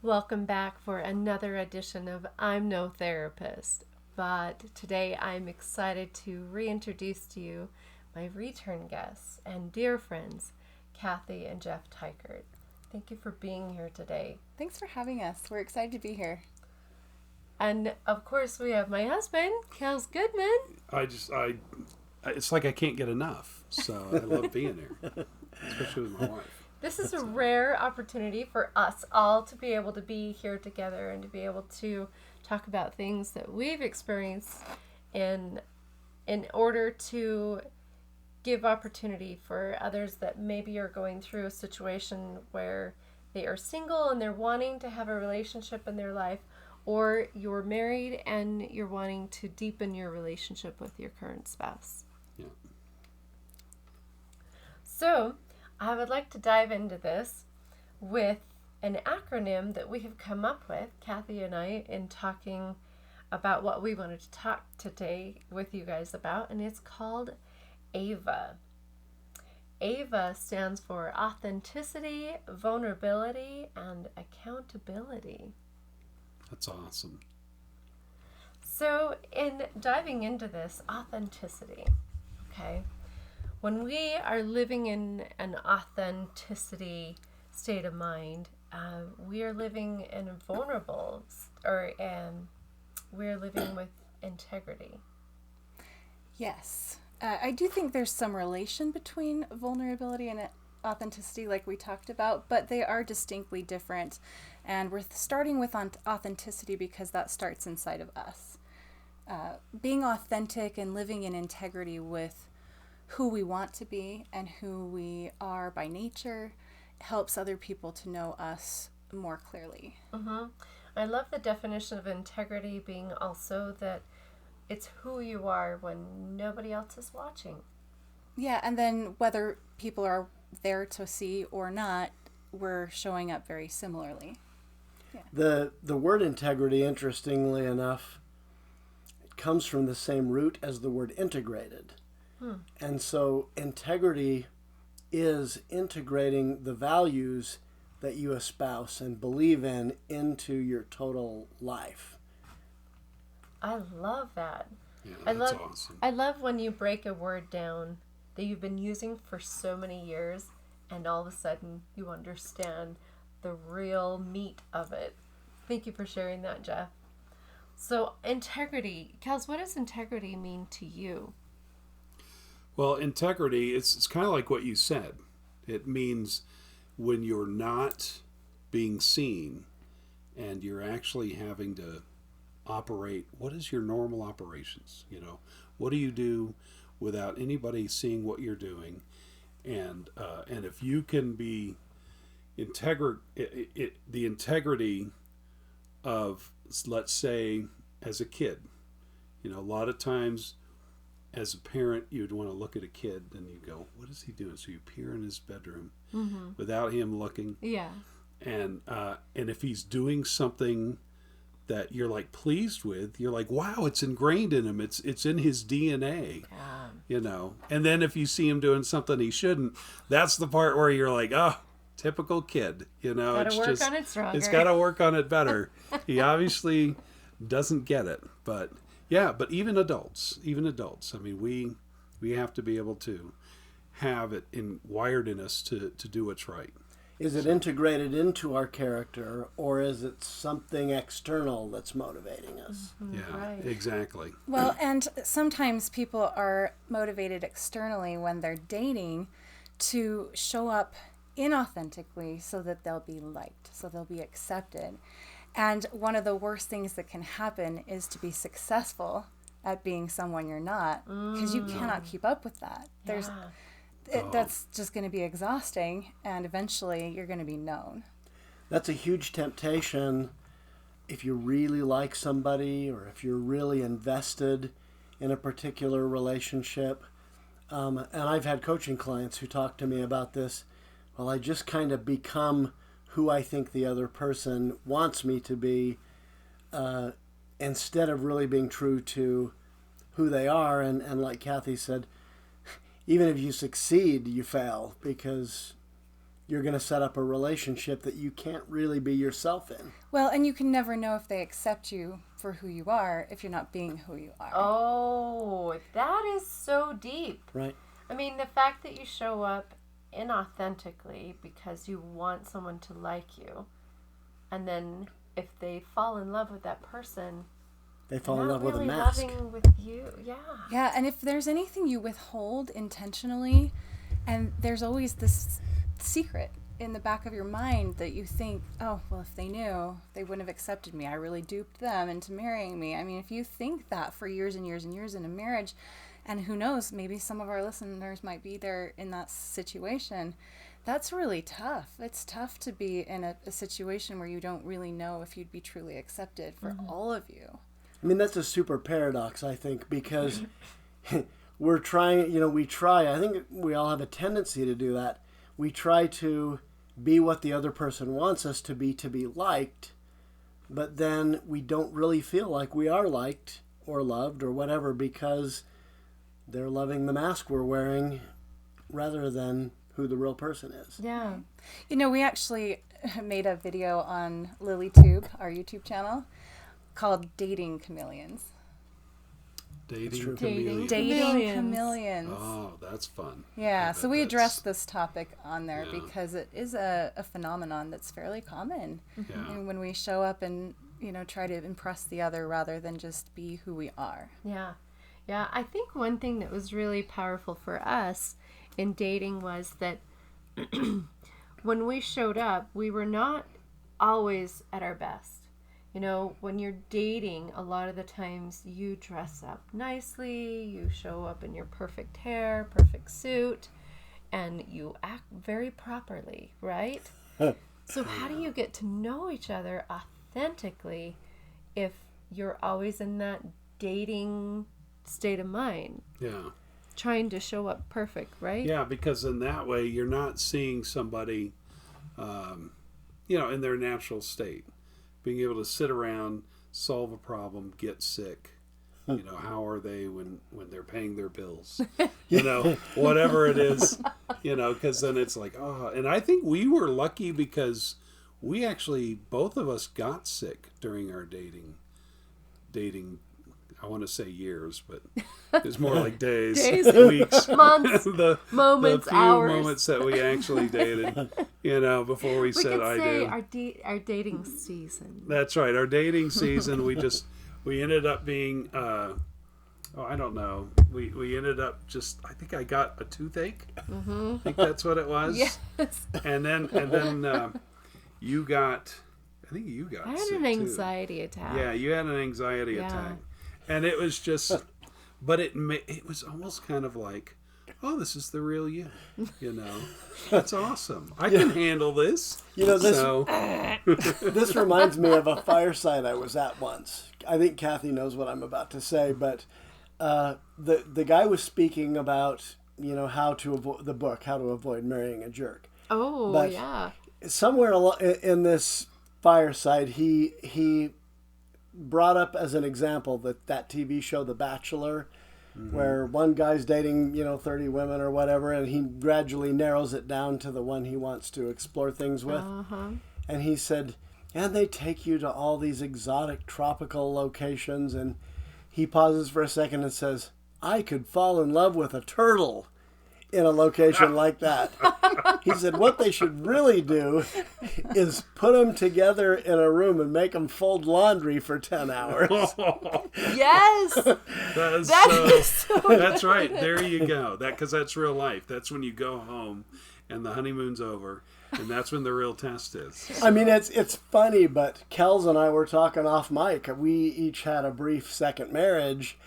Welcome back for another edition of I'm No Therapist, but today I'm excited to reintroduce to you my return guests and dear friends, Cathy and Jeff Tykert. Thank you for being here today. Thanks for having us. We're excited to be here. And of course, we have my husband, Kels Goodman. It's like I can't get enough. So I love being here, especially with my wife. This is a rare opportunity for us all to be able to be here together and to be able to talk about things that we've experienced in order to give opportunity for others that maybe are going through a situation where they are single and they're wanting to have a relationship in their life, or you're married and you're wanting to deepen your relationship with your current spouse. Yeah. So, I would like to dive into this with an acronym that we have come up with, Cathy and I, in talking about what we wanted to talk today with you guys about, and it's called AVA. AVA stands for authenticity, vulnerability, and accountability. That's awesome. So, in diving into this, authenticity, okay? When we are living in an authenticity state of mind, we are living in a vulnerable, we're living with integrity. Yes. I do think there's some relation between vulnerability and authenticity, like we talked about, but they are distinctly different. And we're starting with authenticity because that starts inside of us. Being authentic and living in integrity with who we want to be and who we are by nature helps other people to know us more clearly. Mm-hmm. I love the definition of integrity being also that it's who you are when nobody else is watching. Yeah, and then whether people are there to see or not, we're showing up very similarly. Yeah. The word integrity, interestingly enough, it comes from the same root as the word integrated. And so integrity is integrating the values that you espouse and believe in into your total life. I love that. Yeah, that's awesome. I love when you break a word down that you've been using for so many years and all of a sudden you understand the real meat of it. Thank you for sharing that, Jeff. So integrity. Kels, what does integrity mean to you? Well, integrity, it's kind of like what you said. It means when you're not being seen and you're actually having to operate, what is your normal operations? What do you do without anybody seeing what you're doing? And if you can be the integrity of, let's say, as a kid, a lot of times as a parent, you'd want to look at a kid and you go, what is he doing? So you peer in his bedroom without him looking. Yeah. And if he's doing something that you're like pleased with, you're like, wow, it's ingrained in him. It's in his DNA, And then if you see him doing something he shouldn't, that's the part where you're like, oh, typical kid. Gotta work on it stronger. It's got to work on it better. He obviously doesn't get it, but. Yeah, but even adults. I mean, we have to be able to have it wired in us to do what's right. Is it integrated into our character, or is it something external that's motivating us? Yeah, right. Exactly. Well, and sometimes people are motivated externally when they're dating to show up inauthentically so that they'll be liked, so they'll be accepted. And one of the worst things that can happen is to be successful at being someone you're not, because you cannot keep up with that. That's just going to be exhausting, and eventually you're going to be known. That's a huge temptation if you really like somebody or if you're really invested in a particular relationship. And I've had coaching clients who talk to me about this. Well, I just kind of become who I think the other person wants me to be, instead of really being true to who they are. And like Cathy said, even if you succeed, you fail because you're going to set up a relationship that you can't really be yourself in. Well, and you can never know if they accept you for who you are if you're not being who you are. Oh, that is so deep. Right. I mean, the fact that you show up inauthentically because you want someone to like you, and then if they fall in love with that person, They fall in not love with a really mask. loving with you. Yeah. Yeah, and if there's anything you withhold intentionally, and there's always this secret in the back of your mind that you think, oh, well, if they knew, they wouldn't have accepted me. I really duped them into marrying me. I mean, if you think that for years and years and years in a marriage, and who knows, maybe some of our listeners might be there in that situation, that's really tough. It's tough to be in a situation where you don't really know if you'd be truly accepted for all of you. I mean, that's a super paradox, I think, because we're trying, we try, I think we all have a tendency to do that. We try to be what the other person wants us to be liked, but then we don't really feel like we are liked or loved or whatever because they're loving the mask we're wearing rather than who the real person is. Yeah. We actually made a video on LilyTube, our YouTube channel, called Dating Chameleons. Dating Dating. chameleon. Dating Chameleons. Oh, that's fun. Yeah, I so bet we that's- addressed this topic on there Yeah. because it is a phenomenon that's fairly common. Yeah. And when we show up and, try to impress the other rather than just be who we are. Yeah. Yeah. I think one thing that was really powerful for us in dating was that when we showed up, we were not always at our best. When you're dating, a lot of the times you dress up nicely, you show up in your perfect hair, perfect suit, and you act very properly, right? So how do you get to know each other authentically if you're always in that dating state of mind, Yeah. trying to show up perfect, right? Yeah, because in that way you're not seeing somebody, in their natural state. Being able to sit around, solve a problem, get sick. How are they when they're paying their bills? Whatever it is, because then it's like, oh. And I think we were lucky because we actually, both of us got sick during our dating. I want to say years, but it's more like days, weeks, months, the moments, the few hours. moments that we actually dated, before we said could I say do. our dating season. That's right. Our dating season, we ended up being, I don't know. We ended up I think I got a toothache. I think that's what it was. Yes. And then you got, I think you got I had sick an too. anxiety attack. Yeah, you had an anxiety attack. And it was just, but it was almost kind of like, oh, this is the real you. That's awesome. I can handle this. This reminds me of a fireside I was at once. I think Cathy knows what I'm about to say, but the guy was speaking about how to avoid the book, How to Avoid Marrying a Jerk. Oh, But yeah. somewhere in this fireside, he brought up as an example that TV show, The Bachelor, where one guy's dating 30 women or whatever, and he gradually narrows it down to the one he wants to explore things with. And he said, and they take you to all these exotic tropical locations, and he pauses for a second and says, I could fall in love with a turtle in a location like that. He said what they should really do is put them together in a room and make them fold laundry for 10 hours. Yes. That's right. There you go. Because that's real life. That's when you go home and the honeymoon's over, and that's when the real test is. I mean, it's funny, but Kels and I were talking off mic. We each had a brief second marriage,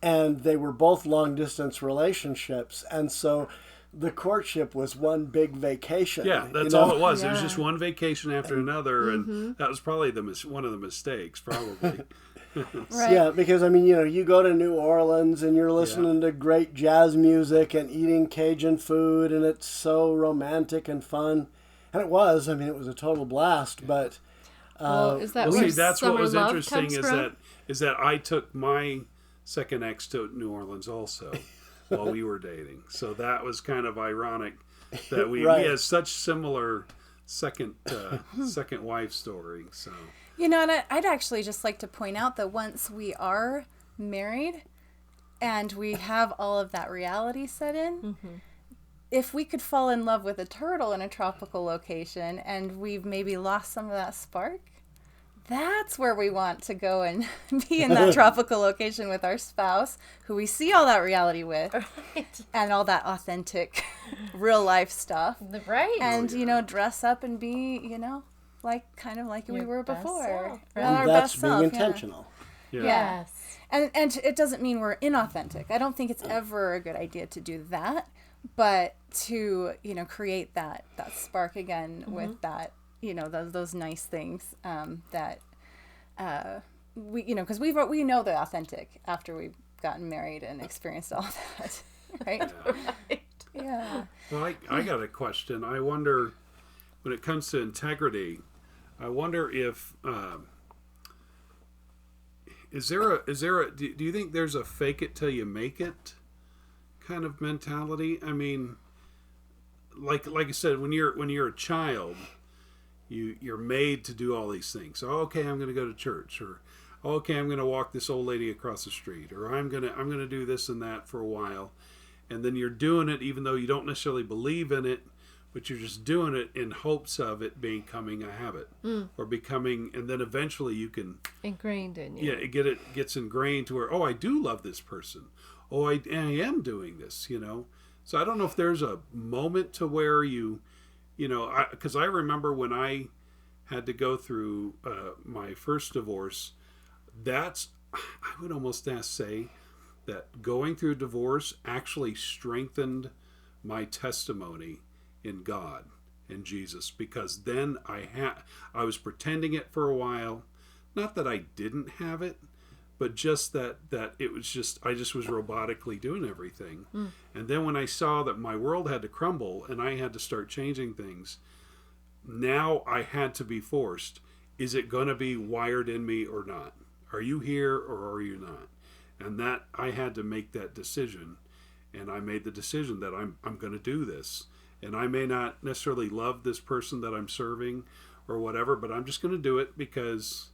and they were both long-distance relationships, and so the courtship was one big vacation. Yeah, that's all it was. Yeah. It was just one vacation after another, and that was probably one of the mistakes, probably. Right. Yeah, because, I mean, you go to New Orleans, and you're listening to great jazz music and eating Cajun food, and it's so romantic and fun. And it was. I mean, it was a total blast, but... Well, is that Well, where see, that's what summer was love interesting comes is from? that I took my second ex to New Orleans also while we were dating. So that was kind of ironic that we Right. have such similar second wife story. So You know, and I'd actually just like to point out that once we are married and we have all of that reality set in, if we could fall in love with a turtle in a tropical location and we've maybe lost some of that spark, that's where we want to go and be in that tropical location with our spouse who we see all that reality with Right. and all that authentic real life stuff. Right. And, you know, dress up and be, you know, like kind of like we Your were best before. self, right? Our And that's best being self, intentional. yeah. Yes. And it doesn't mean we're inauthentic. I don't think it's ever a good idea to do that, but to, you know, create that spark again with that, you know, those nice things that we, you know, because we know they're authentic after we've gotten married and experienced all that, right? Right. Yeah. Well, I got a question. I wonder, when it comes to integrity, I wonder if is there a do you think there's a fake it till you make it kind of mentality? I mean, like I said, when you're a child, you're made to do all these things. So, okay, I'm going to go to church, or okay, I'm going to walk this old lady across the street, or I'm going to do this and that for a while, and then you're doing it even though you don't necessarily believe in it, but you're just doing it in hopes of it becoming a habit or becoming, and then eventually you can Ingrained in you. yeah it gets ingrained to where, oh, I do love this person, oh, I am doing this, you know. So I don't know if there's a moment to where you know, because I remember when I had to go through my first divorce, I would almost say that going through divorce actually strengthened my testimony in God and Jesus, because then I was pretending it for a while, not that I didn't have it, but just that it was just, I just was robotically doing everything. And then when I saw that my world had to crumble and I had to start changing things, now I had to be forced. Is it going to be wired in me or not? Are you here or are you not? And that I had to make that decision. And I made the decision that I'm going to do this. And I may not necessarily love this person that I'm serving or whatever, but I'm just going to do it because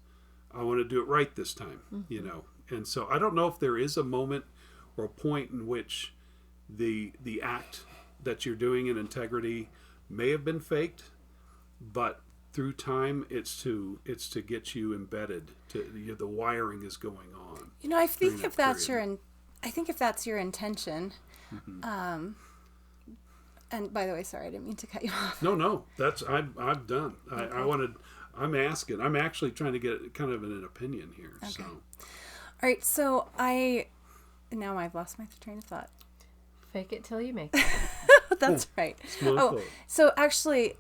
I want to do it right this time, you know. And so I don't know if there is a moment or a point in which the act that you're doing in integrity may have been faked, but through time it's to get you embedded. The wiring is going on. You know, I think that if that's period. I think if that's your intention, and by the way, sorry, I didn't mean to cut you off. No, that's I've done. I'm actually trying to get kind of an opinion here. Okay. So All right, so now I've lost my train of thought. Fake it till you make it. That's right. Smooth Oh, quote. so actually,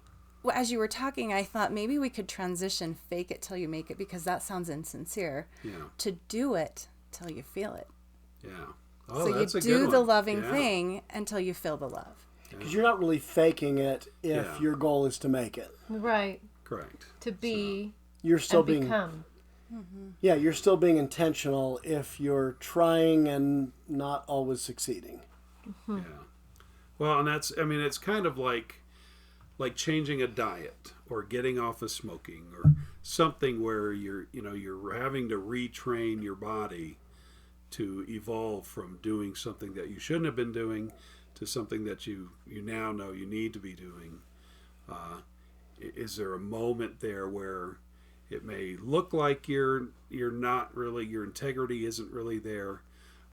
as you were talking, I thought maybe we could transition fake it till you make it, because that sounds insincere, Yeah. to do it till you feel it. Yeah. Oh, So that's you a do good the one. loving Yeah. thing until you feel the love. Because you're not really faking it if Yeah. your goal is to make it. Right. Correct. To be You're still and being become. you're still being intentional if you're trying and not always succeeding. Yeah. Well, and it's kind of like changing a diet or getting off of smoking or something where you're having to retrain your body to evolve from doing something that you shouldn't have been doing to something that you now know you need to be doing. Is there a moment there where it may look like you're not really, your integrity isn't really there,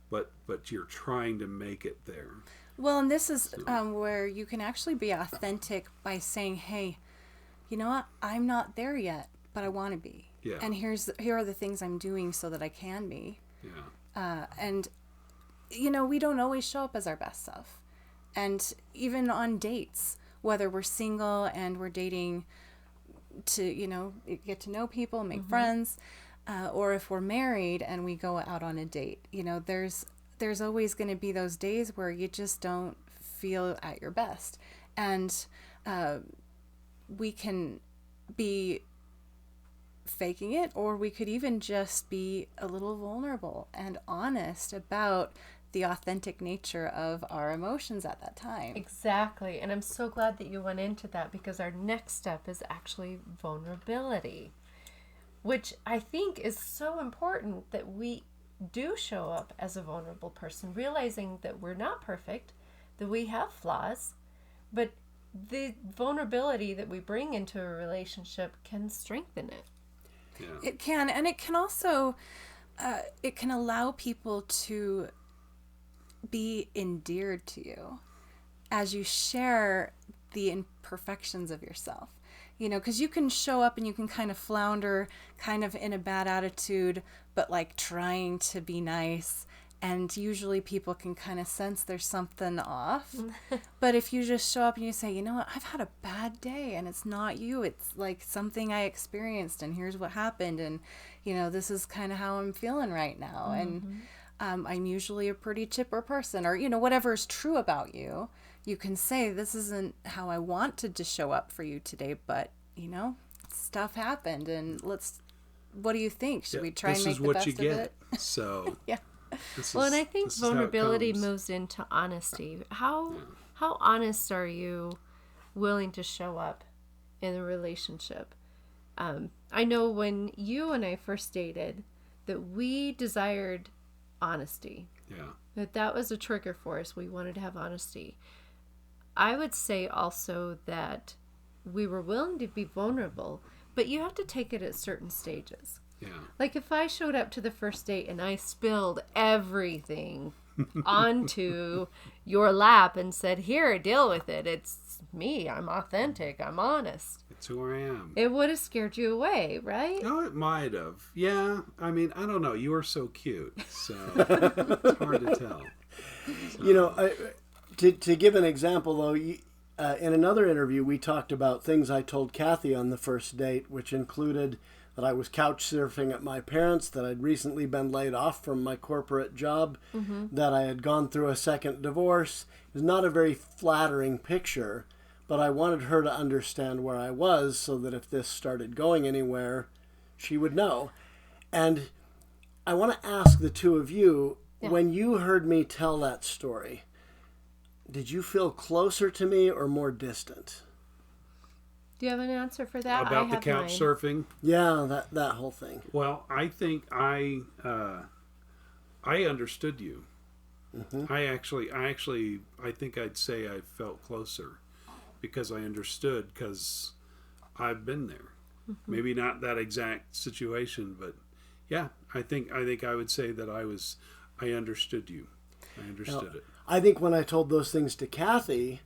but you're trying to make it there? Well, and this is where you can actually be authentic by saying, hey, you know what? I'm not there yet, but I want to be. Yeah. And here are the things I'm doing so that I can be. Yeah. And, you know, we don't always show up as our best self. And even on dates, whether we're single and we're dating to, you know, get to know people, make friends, or if we're married and we go out on a date, you know, there's always going to be those days where you just don't feel at your best. And we can be faking it, or we could even just be a little vulnerable and honest about the authentic nature of our emotions at that time. Exactly. And I'm so glad that you went into that, because our next step is actually vulnerability, which I think is so important, that we do show up as a vulnerable person, realizing that we're not perfect, that we have flaws, but the vulnerability that we bring into a relationship can strengthen it. Yeah. It can, and it can also, it can allow people to be endeared to you as you share the imperfections of yourself. You know, because you can show up and you can kind of flounder, kind of in a bad attitude, but like trying to be nice. And usually people can kind of sense there's something off. But if you just show up and you say, you know what, I've had a bad day and it's not you. It's like something I experienced and here's what happened. And, you know, this is kind of how I'm feeling right now. And I'm usually a pretty chipper person, or, you know, whatever is true about you. You can say, this isn't how I wanted to show up for you today, but, you know, stuff happened, and what do you think? Should we try and make the best of it? This is what you get. So, yeah. Well, and I think vulnerability moves into honesty. How honest are you willing to show up in a relationship? I know when you and I first dated, that we desired honesty. Yeah. That was a trigger for us. We wanted to have honesty. I would say also that we were willing to be vulnerable, but you have to take it at certain stages. Yeah. Like if I showed up to the first date and I spilled everything onto your lap and said, here, deal with it. It's me. I'm authentic. I'm honest. It's who I am. It would have scared you away, right? Oh, it might have. Yeah. I mean, I don't know. You were so cute. So it's hard to tell. So. You know, to give an example, though, in another interview, we talked about things I told Cathy on the first date, which included that I was couch surfing at my parents', that I'd recently been laid off from my corporate job, that I had gone through a second divorce. It was not a very flattering picture, but I wanted her to understand where I was so that if this started going anywhere, she would know. And I want to ask the two of you, when you heard me tell that story, did you feel closer to me or more distant? Do you have an answer for that? About the couch surfing? Yeah, that whole thing. Well, I think I understood you. I think I'd say I felt closer because I understood, because I've been there. Maybe not that exact situation, but yeah, I think I would say that I understood you. I understood it. I think when I told those things to Cathy,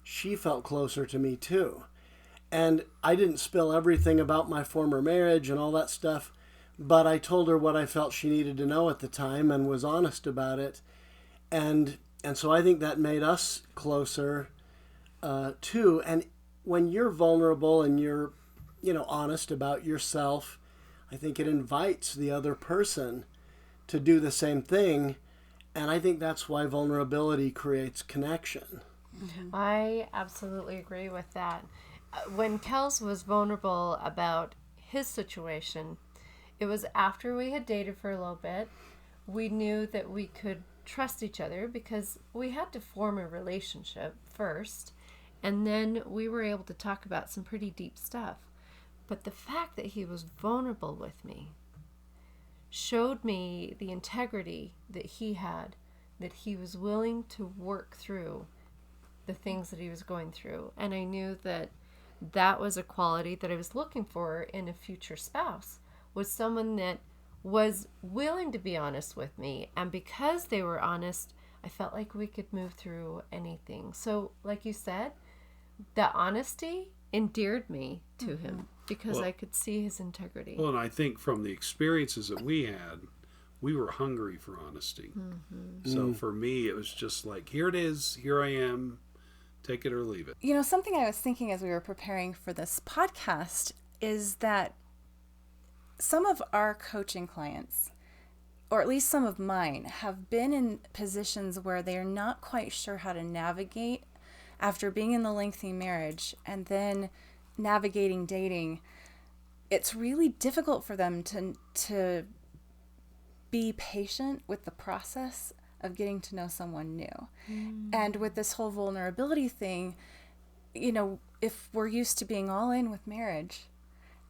she felt closer to me too. And I didn't spill everything about my former marriage and all that stuff, but I told her what I felt she needed to know at the time and was honest about it. And so I think that made us closer too. And when you're vulnerable and you're, honest about yourself, I think it invites the other person to do the same thing. And I think that's why vulnerability creates connection. I absolutely agree with that. When Kels was vulnerable about his situation, it was after we had dated for a little bit. We knew that we could trust each other because we had to form a relationship first, and then we were able to talk about some pretty deep stuff. But the fact that he was vulnerable with me showed me the integrity that he had, that he was willing to work through the things that he was going through. And I knew that that was a quality that I was looking for in a future spouse, was someone that was willing to be honest with me. And because they were honest, I felt like we could move through anything. So like you said, that honesty endeared me to him because I could see his integrity. Well, and I think from the experiences that we had, we were hungry for honesty. So for me, it was just like, here it is, here I am, take it or leave it. Something I was thinking as we were preparing for this podcast is that some of our coaching clients, or at least some of mine, have been in positions where they are not quite sure how to navigate after being in the lengthy marriage and then navigating dating. It's really difficult for them to be patient with the process of getting to know someone new. And with this whole vulnerability thing, if we're used to being all in with marriage,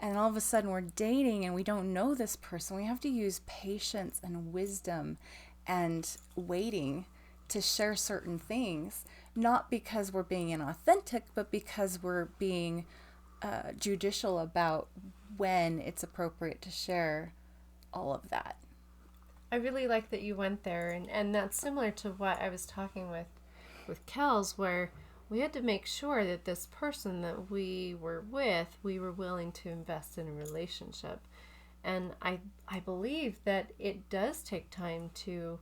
and all of a sudden we're dating and we don't know this person, we have to use patience and wisdom and waiting to share certain things, not because we're being inauthentic, but because we're being judicial about when it's appropriate to share all of that. I really like that you went there, and that's similar to what I was talking with Kels, where we had to make sure that this person that we were with, we were willing to invest in a relationship. And I believe that it does take time to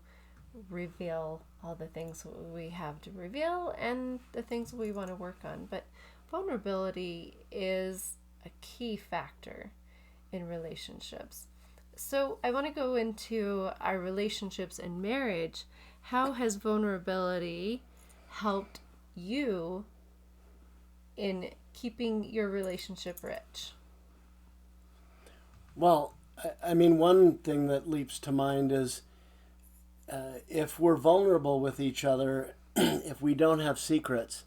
reveal all the things we have to reveal and the things we want to work on. But vulnerability is a key factor in relationships. So I want to go into our relationships and marriage. How has vulnerability helped you in keeping your relationship rich? Well, I mean, one thing that leaps to mind is if we're vulnerable with each other, if we don't have secrets,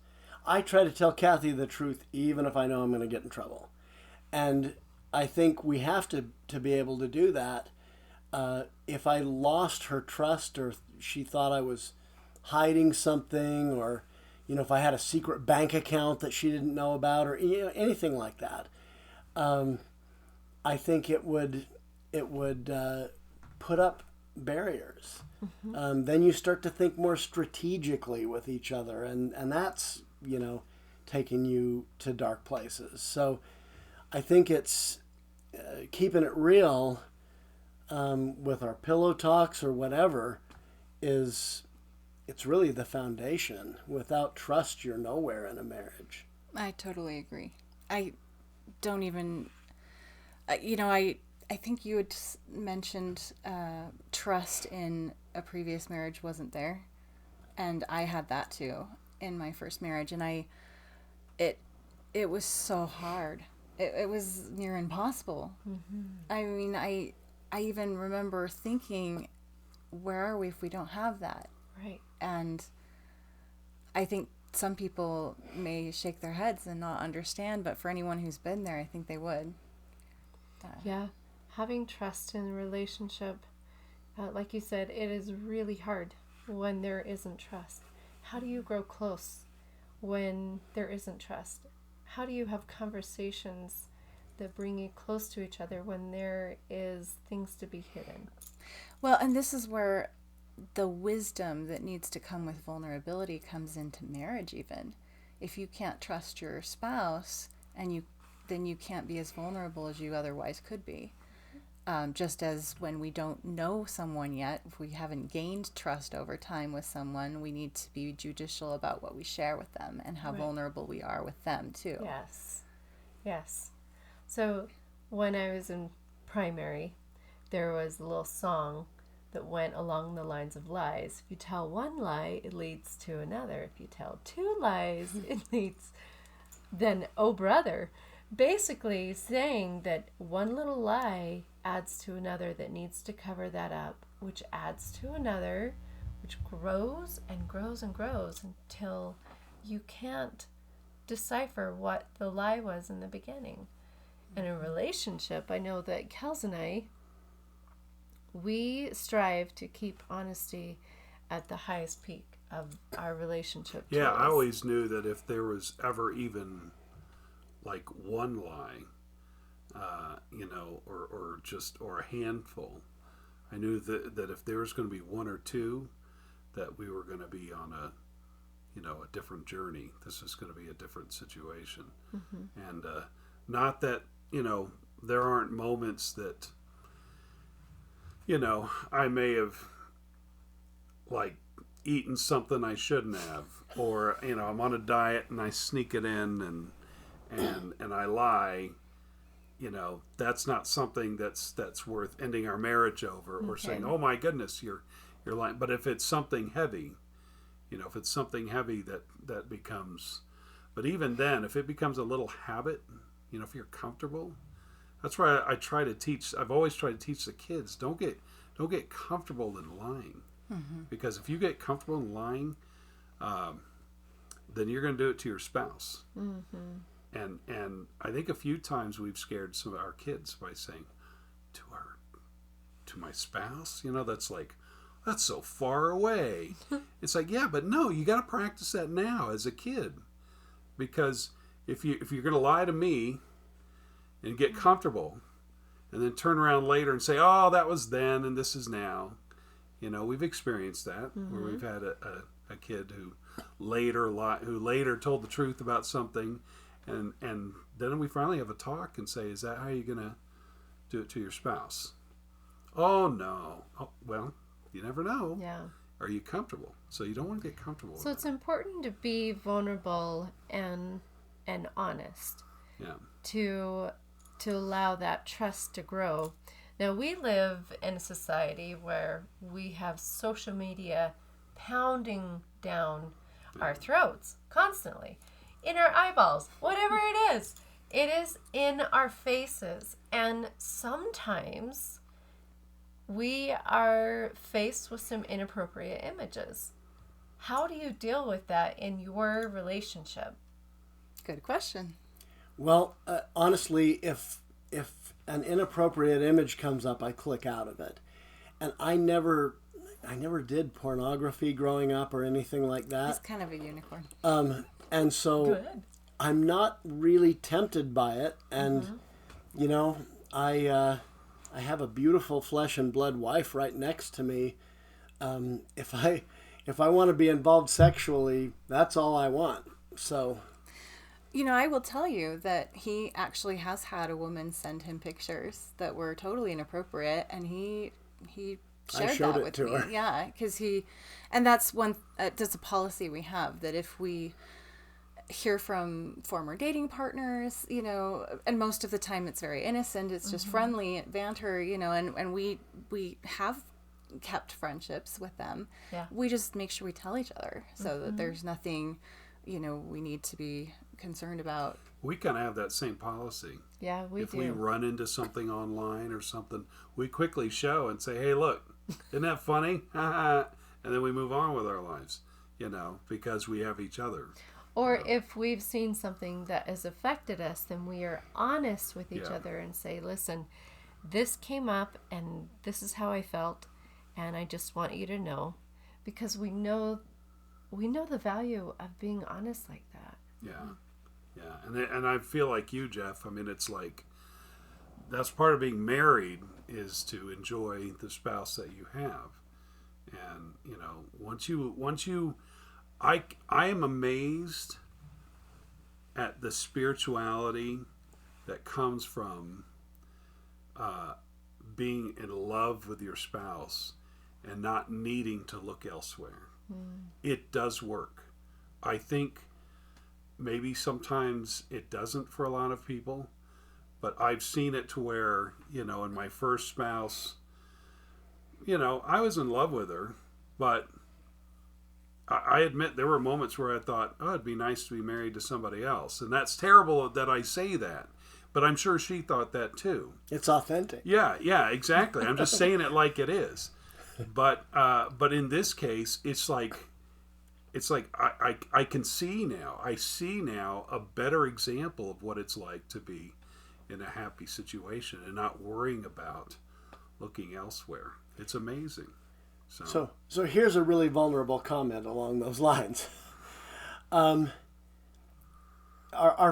I try to tell Cathy the truth, even if I know I'm going to get in trouble. And I think we have to be able to do that. If I lost her trust, or she thought I was hiding something, or if I had a secret bank account that she didn't know about, or anything like that, I think it would put up barriers. Then you start to think more strategically with each other, and that's taking you to dark places. So I think it's keeping it real with our pillow talks or whatever it's really the foundation. Without trust, you're nowhere in a marriage. I totally agree. I don't even, I think you had mentioned trust in a previous marriage wasn't there. And I had that too in my first marriage. And it was so hard. It was near impossible. I mean, I even remember thinking, where are we if we don't have that? Right. And I think some people may shake their heads and not understand, but for anyone who's been there, I think they would. Yeah. Having trust in a relationship, like you said, it is really hard when there isn't trust. How do you grow close when there isn't trust? How do you have conversations that bring you close to each other when there is things to be hidden? Well, and this is where the wisdom that needs to come with vulnerability comes into marriage even. If you can't trust your spouse, then you can't be as vulnerable as you otherwise could be. Just as when we don't know someone yet, if we haven't gained trust over time with someone, we need to be judicial about what we share with them and how vulnerable we are with them too. Yes. So when I was in primary, there was a little song that went along the lines of lies. If you tell one lie, it leads to another. If you tell two lies, it leads, then, oh brother. Basically saying that one little lie adds to another that needs to cover that up, which adds to another, which grows and grows and grows until you can't decipher what the lie was in the beginning. In a relationship, I know that Kels and I, we strive to keep honesty at the highest peak of our relationship. Yeah, I always knew that if there was ever even like one lie, or a handful, I knew that if there was going to be one or two, that we were going to be on a different journey. This is going to be a different situation. And not that, there aren't moments that, I may have like eaten something I shouldn't have, or, I'm on a diet and I sneak it in and I lie. That's not something that's worth ending our marriage over, or saying, oh my goodness, you're lying. But if it's something heavy, that becomes, but even then, if it becomes a little habit, if you're comfortable, that's why I try to teach. I've always tried to teach the kids, don't get comfortable in lying. Because if you get comfortable in lying, then you're going to do it to your spouse. And I think a few times we've scared some of our kids by saying to my spouse, that's so far away. It's like, yeah, but no, you got to practice that now as a kid, because if you're going to lie to me and get comfortable, and then turn around later and say, oh, that was then and this is now. We've experienced that, where we've had a kid who later told the truth about something, and then we finally have a talk and say, is that how you're going to do it to your spouse? Oh, no. Oh, well, you never know. Yeah. Are you comfortable? So you don't want to get comfortable. So it's important to be vulnerable and honest. Yeah. To allow that trust to grow. Now, we live in a society where we have social media pounding down our throats constantly, in our eyeballs, whatever it is. It is in our faces. And sometimes we are faced with some inappropriate images. How do you deal with that in your relationship? Good question. Well, honestly, if an inappropriate image comes up, I click out of it. And I never did pornography growing up or anything like that. He's kind of a unicorn. And so Good. I'm not really tempted by it. And I have a beautiful flesh and blood wife right next to me. If I want to be involved sexually, that's all I want. So, I will tell you that he actually has had a woman send him pictures that were totally inappropriate, and he shared that with me. Her. Yeah, because and that's that's a policy we have, that if we hear from former dating partners, and most of the time it's very innocent, it's just friendly banter, and we have kept friendships with them. Yeah. We just make sure we tell each other so that there's nothing, we need to be concerned about. We kind of have that same policy. Yeah, we do. If we run into something online or something, we quickly show and say, hey, look, isn't that funny? And then we move on with our lives, because we have each other. Or if we've seen something that has affected us, then we are honest with each other and say, listen, this came up and this is how I felt, and I just want you to know, because we know the value of being honest like that. Yeah. And I feel like you, Jeff. I mean, it's like that's part of being married, is to enjoy the spouse that you have. And, once you I am amazed at the spirituality that comes from being in love with your spouse and not needing to look elsewhere. It does work. I think maybe sometimes it doesn't for a lot of people, but I've seen it to where, in my first spouse, I was in love with her, but I admit there were moments where I thought, oh, it'd be nice to be married to somebody else. And that's terrible that I say that, but I'm sure she thought that too. It's authentic. Yeah, exactly. I'm just saying it like it is. But in this case, it's like I can see now. I see now a better example of what it's like to be in a happy situation and not worrying about looking elsewhere. It's amazing. So here's a really vulnerable comment along those lines. Our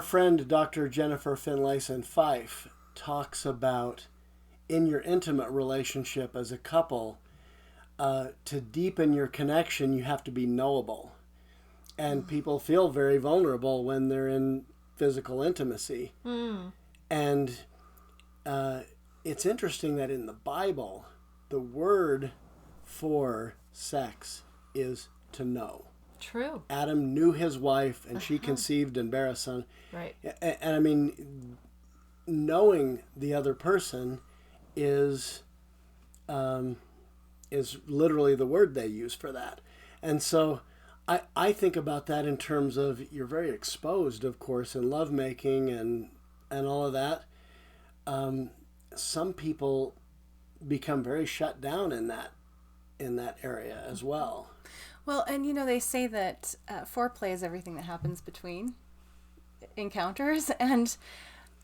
friend Dr. Jennifer Finlayson Fife talks about, in your intimate relationship as a couple, to deepen your connection, you have to be knowable. And people feel very vulnerable when they're in physical intimacy. And it's interesting that in the Bible, the word for sex is to know. True. Adam knew his wife, and she conceived and bare a son. Right. And I mean, knowing the other person is literally the word they use for that. And so I think about that in terms of, you're very exposed, of course, in lovemaking and all of that. Some people become very shut down in in that area as well. Well, and they say that foreplay is everything that happens between encounters. And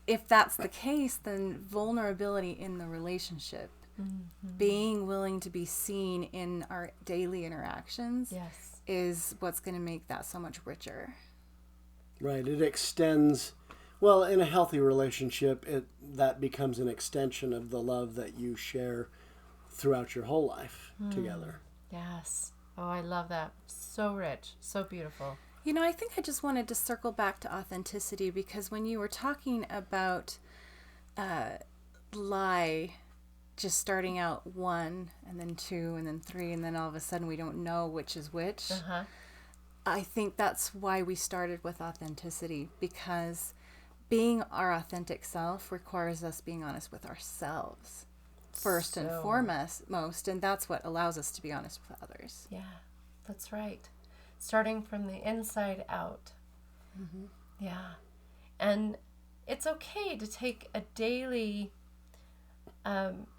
if that's the case, then vulnerability in the relationship, being willing to be seen in our daily interactions, Yes. is what's going to make that so much richer. Right. It extends, well, in a healthy relationship, that becomes an extension of the love that you share throughout your whole life together. Yes. Oh, I love that. So rich. So beautiful. I think I just wanted to circle back to authenticity, because when you were talking about lie, just starting out 1 and then 2 and then 3, and then all of a sudden we don't know which is which. Uh-huh. I think that's why we started with authenticity, because being our authentic self requires us being honest with ourselves first and foremost, and that's what allows us to be honest with others. Yeah, that's right. Starting from the inside out. Mm-hmm. Yeah. And it's okay to take a daily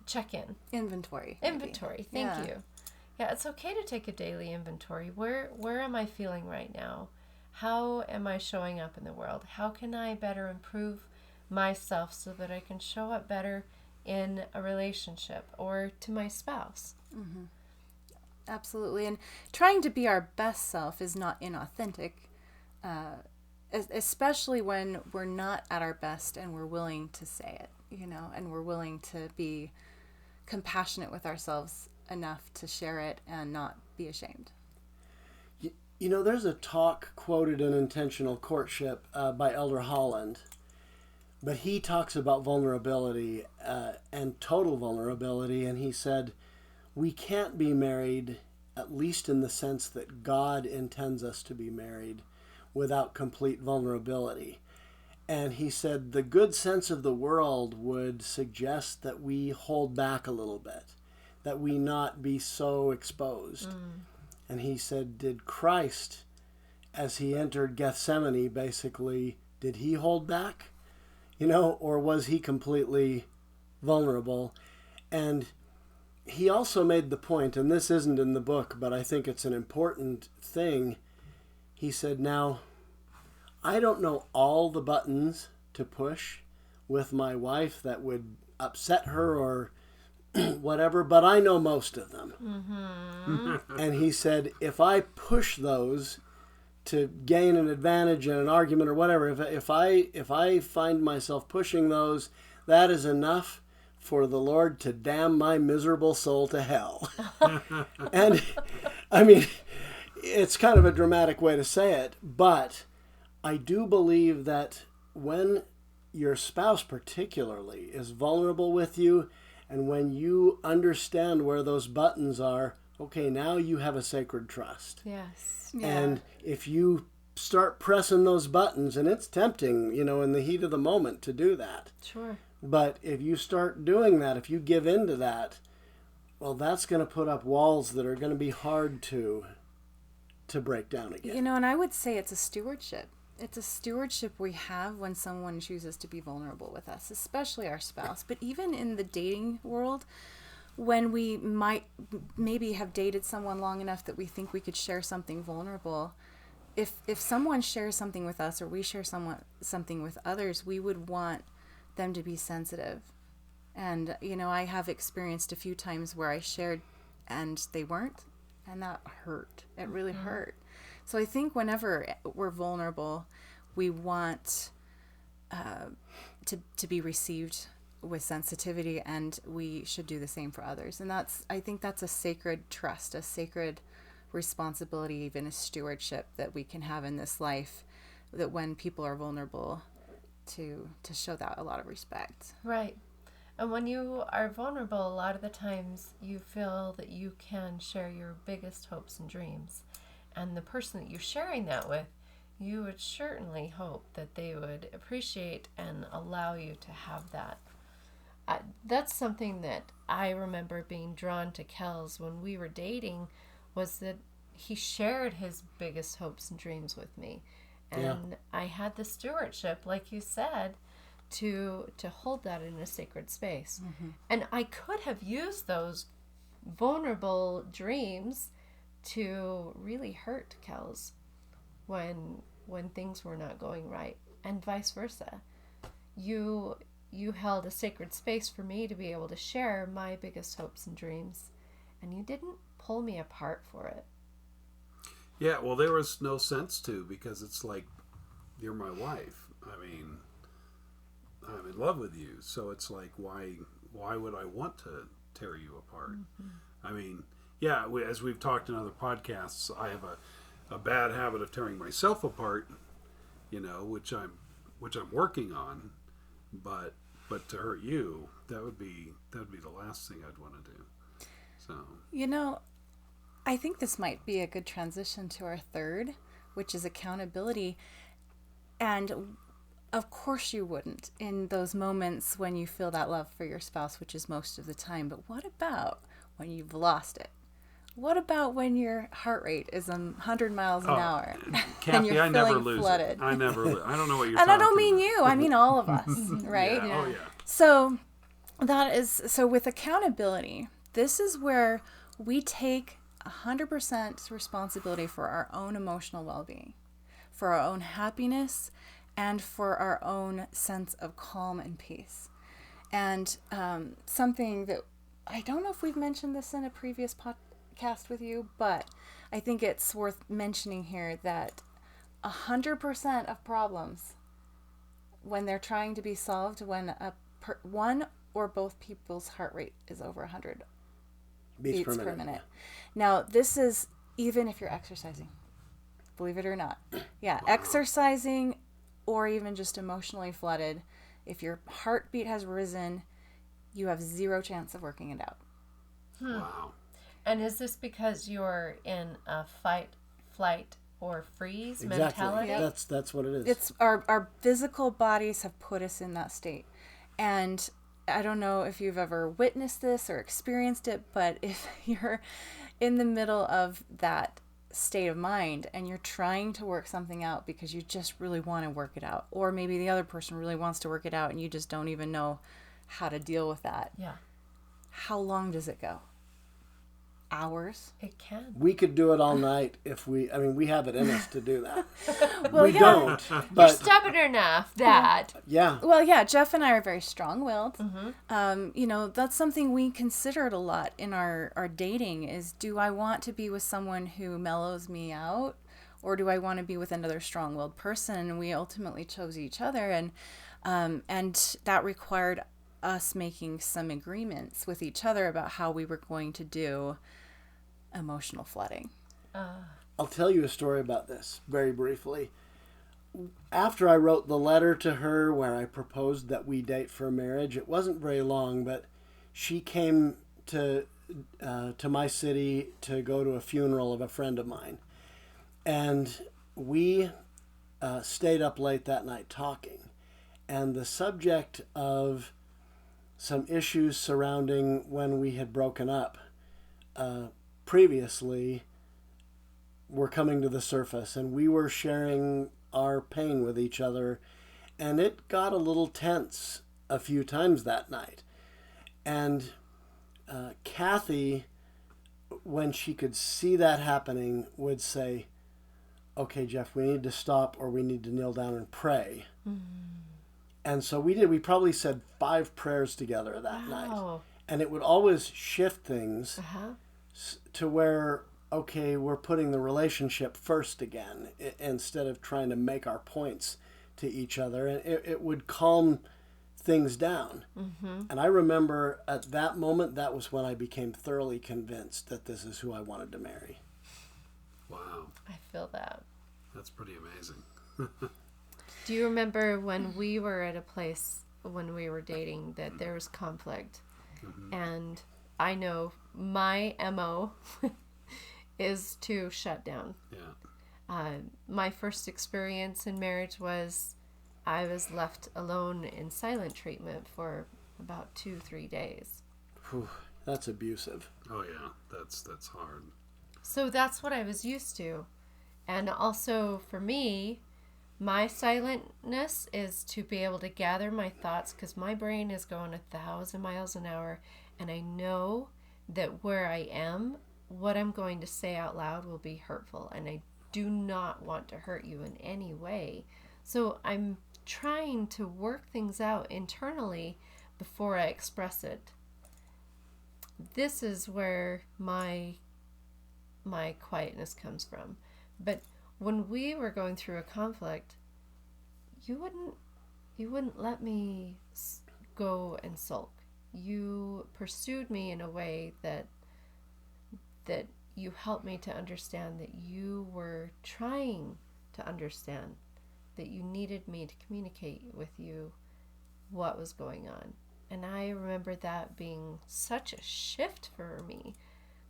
check-in. Inventory. Thank you. Yeah, it's okay to take a daily inventory. Where am I feeling right now? How am I showing up in the world? How can I better improve myself so that I can show up better in a relationship or to my spouse? Mm-hmm. Absolutely. And trying to be our best self is not inauthentic, especially when we're not at our best and we're willing to say it, and we're willing to be compassionate with ourselves enough to share it and not be ashamed. There's a talk quoted in Intentional Courtship by Elder Holland, but he talks about vulnerability and total vulnerability, and he said, we can't be married, at least in the sense that God intends us to be married, without complete vulnerability. And he said the good sense of the world would suggest that we hold back a little bit, that we not be so exposed. And he said, did Christ, as he entered Gethsemane, basically, did he hold back? Or was he completely vulnerable? And he also made the point, and this isn't in the book, but I think it's an important thing. He said, now, I don't know all the buttons to push with my wife that would upset her or whatever, but I know most of them. Mm-hmm. And he said, if I push those to gain an advantage in an argument or whatever, if I find myself pushing those, that is enough for the Lord to damn my miserable soul to hell. And I mean, it's kind of a dramatic way to say it, but I do believe that when your spouse particularly is vulnerable with you, and when you understand where those buttons are, okay, now you have a sacred trust. Yes. Yeah. And if you start pressing those buttons, and it's tempting, in the heat of the moment to do that. Sure. But if you start doing that, if you give in to that, well, that's going to put up walls that are going to be hard to break down again. And I would say it's a stewardship. It's a stewardship we have when someone chooses to be vulnerable with us, especially our spouse. But even in the dating world, when we might maybe have dated someone long enough that we think we could share something vulnerable, if someone shares something with us or we share something with others, we would want them to be sensitive. And, I have experienced a few times where I shared and they weren't, and that hurt. It really hurt. So I think whenever we're vulnerable, we want to be received with sensitivity, and we should do the same for others. And I think that's a sacred trust, a sacred responsibility, even a stewardship that we can have in this life, that when people are vulnerable, to show that a lot of respect. Right. And when you are vulnerable, a lot of the times you feel that you can share your biggest hopes and dreams. And the person that you're sharing that with, you would certainly hope that they would appreciate and allow you to have that. That's something that I remember being drawn to Kells when we were dating, was that he shared his biggest hopes and dreams with me. And I had the stewardship, like you said, to hold that in a sacred space. Mm-hmm. And I could have used those vulnerable dreams to really hurt Kels when things were not going right, and vice versa. You held a sacred space for me to be able to share my biggest hopes and dreams, and you didn't pull me apart for it. Yeah, well, there was no sense to, because it's like, you're my wife. I mean, I'm in love with you, so it's like, why would I want to tear you apart? I mean, yeah, as we've talked in other podcasts, I have a bad habit of tearing myself apart, which I'm working on, but to hurt you, that would be the last thing I'd want to do. So, I think this might be a good transition to our third, which is accountability. And of course you wouldn't in those moments when you feel that love for your spouse, which is most of the time. But what about when you've lost it? What about when your heart rate is 100 miles an hour Cathy, and you're I never feeling lose flooded? it. I never lose. I don't know what you're and talking I don't mean about. you. I mean all of us, right? Yeah. Oh, yeah. So with accountability, this is where we take 100% responsibility for our own emotional well-being, for our own happiness, and for our own sense of calm and peace. And something that I don't know if we've mentioned this in a previous podcast with you, but I think it's worth mentioning here that 100% of problems, when they're trying to be solved, when one or both people's heart rate is over 100 beats per minute. Now, this is even if you're exercising, believe it or not. Yeah, wow. Exercising or even just emotionally flooded, if your heartbeat has risen, you have zero chance of working it out. Wow. And is this because you're in a fight, flight, or freeze mentality? Yeah. That's what it is. It's our physical bodies have put us in that state. And I don't know if you've ever witnessed this or experienced it, but if you're in the middle of that state of mind and you're trying to work something out because you just really want to work it out, or maybe the other person really wants to work it out and you just don't even know how to deal with that. Yeah. How long does it go? Hours? It can. We could do it all night if we have it in us to do that. Well, we yeah. don't. You're But stubborn enough that. yeah. Well, yeah, Jeff and I are very strong-willed. Mm-hmm. That's something we considered a lot in our dating is, do I want to be with someone who mellows me out, or do I want to be with another strong-willed person? And we ultimately chose each other, and that required us making some agreements with each other about how we were going to do emotional flooding. I'll tell you a story about this very briefly. After I wrote the letter to her where I proposed that we date for marriage, it wasn't very long, but she came to my city to go to a funeral of a friend of mine. And we stayed up late that night talking. And the subject of some issues surrounding when we had broken up previously were coming to the surface, and we were sharing our pain with each other, and it got a little tense a few times that night. And Cathy, when she could see that happening, would say, "Okay, Jeff, we need to stop, or we need to kneel down and pray." And so we did. We probably said 5 prayers together that night. And it would always shift things to where, okay, we're putting the relationship first again instead of trying to make our points to each other. And it would calm things down. And I remember at that moment, that was when I became thoroughly convinced that this is who I wanted to marry. Wow. I feel that. That's pretty amazing. Do you remember when we were at a place when we were dating that there was conflict? And I know my MO is to shut down. Yeah. My first experience in marriage was I was left alone in silent treatment for about 2-3 days. Whew, that's abusive. Oh yeah, that's hard. So that's what I was used to. And also for me, my silentness is to be able to gather my thoughts, because my brain is going 1,000 miles an hour, and I know that where I am, what I'm going to say out loud will be hurtful, and I do not want to hurt you in any way. So I'm trying to work things out internally before I express it. This is where my quietness comes from. But when we were going through a conflict, you wouldn't let me go and sulk. You pursued me in a way that you helped me to understand that you were trying to understand, that you needed me to communicate with you what was going on. And I remember that being such a shift for me,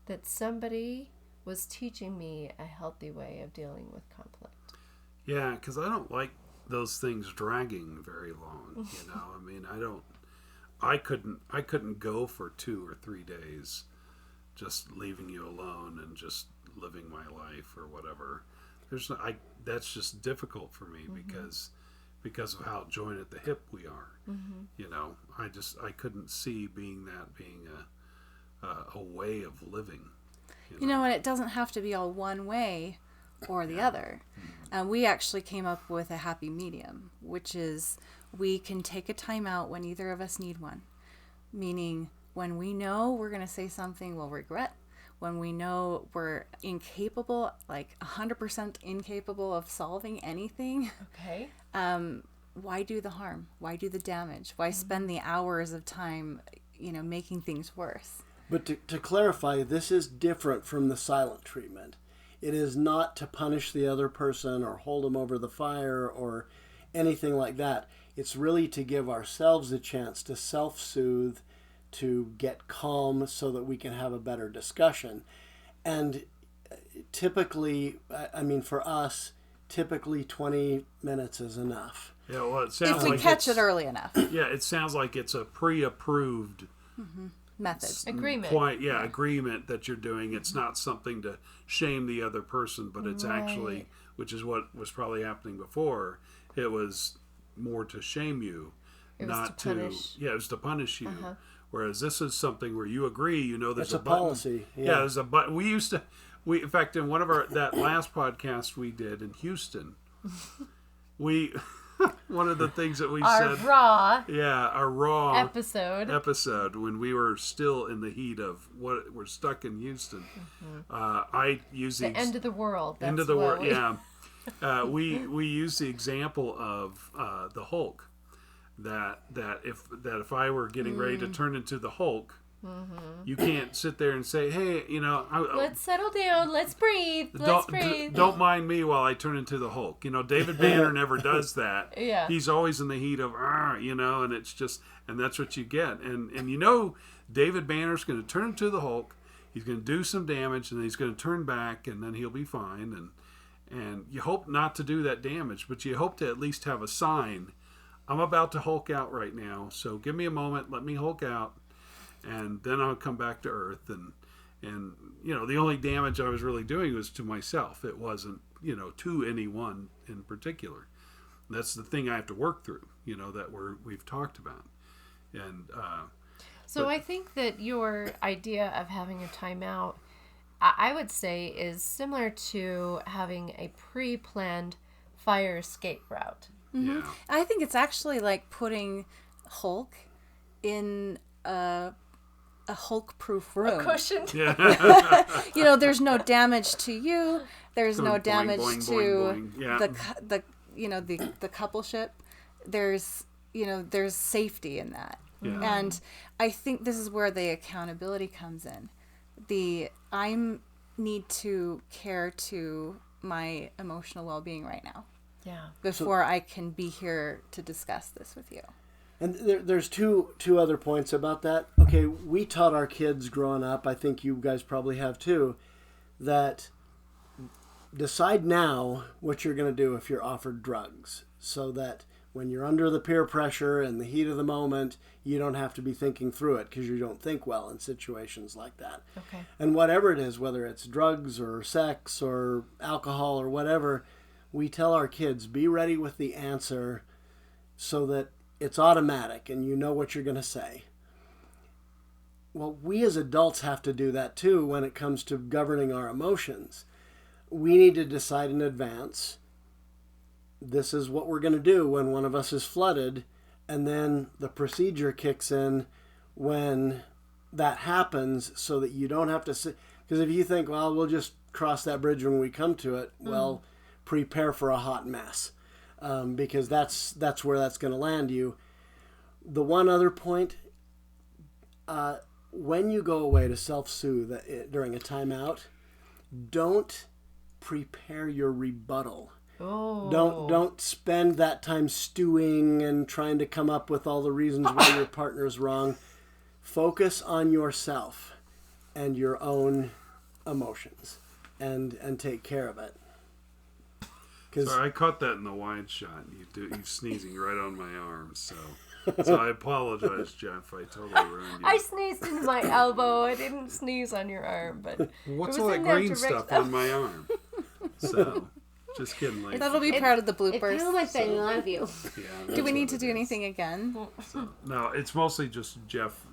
that somebody was teaching me a healthy way of dealing with conflict. Yeah, because I don't like those things dragging very long. I mean, I couldn't go for 2 or 3 days just leaving you alone and just living my life or whatever. That's just difficult for me because of how joined at the hip we are. I couldn't see being a way of living. And it doesn't have to be all one way or the other. We actually came up with a happy medium, which is we can take a time out when either of us need one. Meaning, when we know we're going to say something we'll regret, when we know we're incapable, like 100% incapable of solving anything, Okay. Why do the harm? Why do the damage? Why spend the hours of time, making things worse? But to clarify, this is different from the silent treatment. It is not to punish the other person or hold them over the fire or anything like that. It's really to give ourselves a chance to self-soothe, to get calm so that we can have a better discussion. And typically, for us, typically 20 minutes is enough. Yeah, well, it sounds if we like catch it early enough. Yeah, it sounds like it's a pre-approved Method. Agreement. Agreement that you're doing. It's not something to shame the other person, but it's actually, which is what was probably happening before, it was more to shame you, not to punish. Yeah, it was to punish you. Whereas this is something where you agree, there's a button. policy. Yeah, there's a button. In fact, in one of that last podcast we did in Houston, one of the things that we Our said, raw episode when we were still in the heat of what we're stuck in Houston. I use the end of the world. End of the world. Yeah. We use the example of the Hulk. That if I were getting ready to turn into the Hulk, you can't sit there and say, hey, let's settle down, let's breathe, let's breathe. Don't mind me while I turn into the Hulk. David Banner never does that. Yeah. He's always in the heat of, and it's just, and that's what you get. And David Banner's going to turn into the Hulk. He's going to do some damage, and then he's going to turn back, and then he'll be fine. And you hope not to do that damage, but you hope to at least have a sign. I'm about to Hulk out right now, so give me a moment, let me Hulk out, and then I'll come back to Earth. And the only damage I was really doing was to myself. It wasn't, to anyone in particular. And that's the thing I have to work through, that we've talked about. And I think that your idea of having a timeout, I would say, is similar to having a pre-planned fire escape route. Yeah. I think it's actually like putting Hulk in a Hulk-proof room. A cushion. Yeah. There's no damage to you. There's no Boing, damage boing, to boing, boing. Yeah. the coupleship. There's safety in that. Yeah. And I think this is where the accountability comes in. I need to care to my emotional well-being right now. Yeah. Before I can be here to discuss this with you. And there's two other points about that. Okay, we taught our kids growing up, I think you guys probably have too, that decide now what you're going to do if you're offered drugs, so that when you're under the peer pressure and the heat of the moment, you don't have to be thinking through it, because you don't think well in situations like that. Okay. And whatever it is, whether it's drugs or sex or alcohol or whatever, we tell our kids, be ready with the answer so that it's automatic and you know what you're going to say. well, we as adults have to do that too when it comes to governing our emotions. We need to decide in advance, this is what we're going to do when one of us is flooded, and then the procedure kicks in when that happens so that you don't have to sit. Because if you think, well, we'll just cross that bridge when we come to it, well, prepare for a hot mess, because that's where that's going to land you. The one other point, when you go away to self-soothe during a timeout, don't prepare your rebuttal. Oh. Don't spend that time stewing and trying to come up with all the reasons why your partner's wrong. Focus on yourself and your own emotions and take care of it. Sorry, I caught that in the wide shot. You sneezing right on my arm, so I apologize, Jeff. I totally ruined you. I sneezed into my elbow. I didn't sneeze on your arm, but What's it all was that in that green stuff on my arm? So, just kidding. Like, That'll be part of the It bloopers. feels like I love you. yeah, Do we that's need what to it do is. anything again? No, it's mostly just Jeff.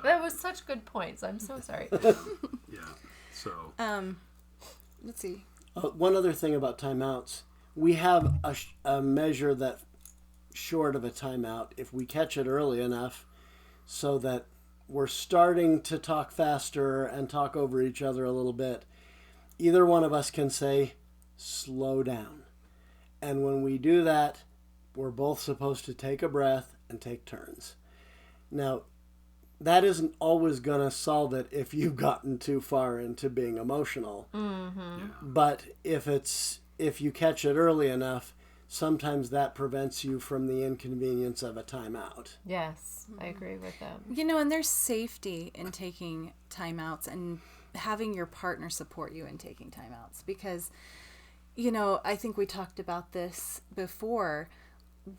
that was such good points. I'm so sorry. Yeah. So. Let's see. One other thing about timeouts, we have a measure that short of a timeout, if we catch it early enough so that we're starting to talk faster and talk over each other a little bit, either one of us can say, slow down. And when we do that, we're both supposed to take a breath and take turns. Now, that isn't always going to solve it if you've gotten too far into being emotional. Mm-hmm. Yeah. But if you catch it early enough, sometimes that prevents you from the inconvenience of a timeout. Yes, I agree with that. You know, and there's safety in taking timeouts and having your partner support you in taking timeouts because, you know, I think we talked about this before.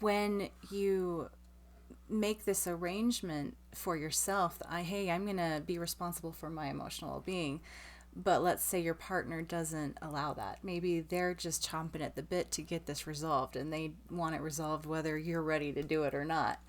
When you make this arrangement for yourself, hey, I'm going to be responsible for my emotional well-being. But let's say your partner doesn't allow that. Maybe they're just chomping at the bit to get this resolved and they want it resolved whether you're ready to do it or not.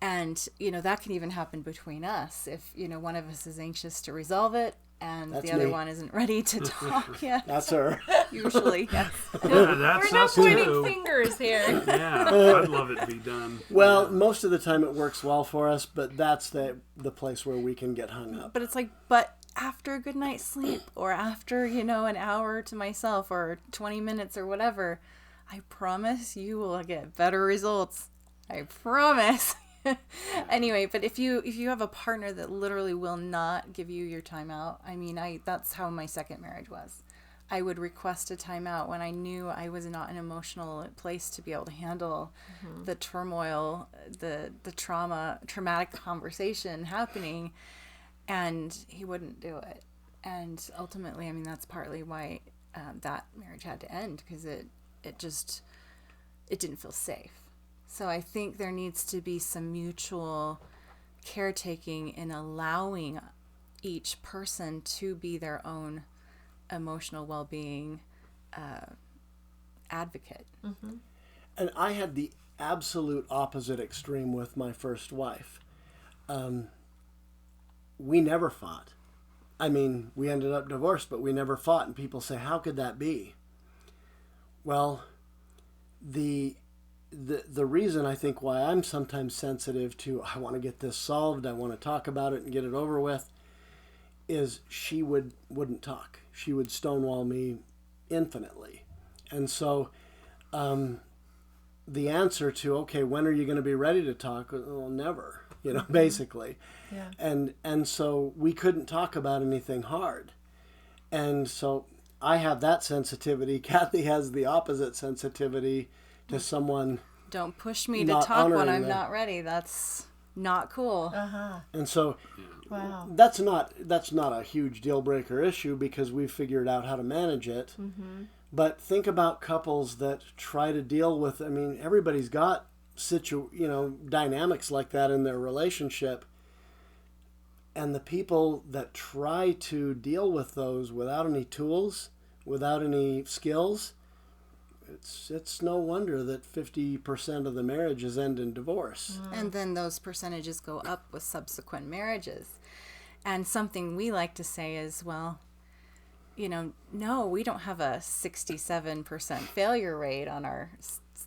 And, you know, that can even happen between us. If, you know, one of us is anxious to resolve it and That's the other me. one isn't ready to talk yet. That's her. Usually, yes. Yeah, that's We're not us pointing too. fingers here. Yeah, I'd love it to be done. Well, most of the time it works well for us, but that's the place where we can get hung up. But it's like, but after a good night's sleep or after, you know, an hour to myself or 20 minutes or whatever, I promise you will get better results. I promise. Anyway, but if you have a partner that literally will not give you your timeout, I mean, that's how my second marriage was. I would request a timeout when I knew I was not in an emotional place to be able to handle the turmoil, the traumatic conversation happening, and he wouldn't do it. And ultimately, I mean, that's partly why that marriage had to end, because it didn't feel safe. So I think there needs to be some mutual caretaking in allowing each person to be their own emotional well-being advocate. Mm-hmm. And I had the absolute opposite extreme with my first wife. We never fought. I mean, we ended up divorced, but we never fought. And people say, how could that be? Well, the reason I think why I'm sometimes sensitive to, I want to get this solved, I want to talk about it and get it over with, is she wouldn't talk. She would stonewall me infinitely. And so the answer to, okay, when are you going to be ready to talk? Well, never, you know, basically. Yeah. And so we couldn't talk about anything hard. And so I have that sensitivity. Kathy has the opposite sensitivity to someone. Don't push me to Not talk when honoring I'm that. not ready. That's not cool. Uh-huh. And so Wow. that's not a huge deal breaker issue because we've figured out how to manage it. Mm-hmm. But think about couples that try to deal with, I mean, everybody's got dynamics like that in their relationship. And the people that try to deal with those without any tools, without any skills, it's no wonder that 50% of the marriages end in divorce. And then those percentages go up with subsequent marriages. And something we like to say is, well, no, we don't have a 67% failure rate on our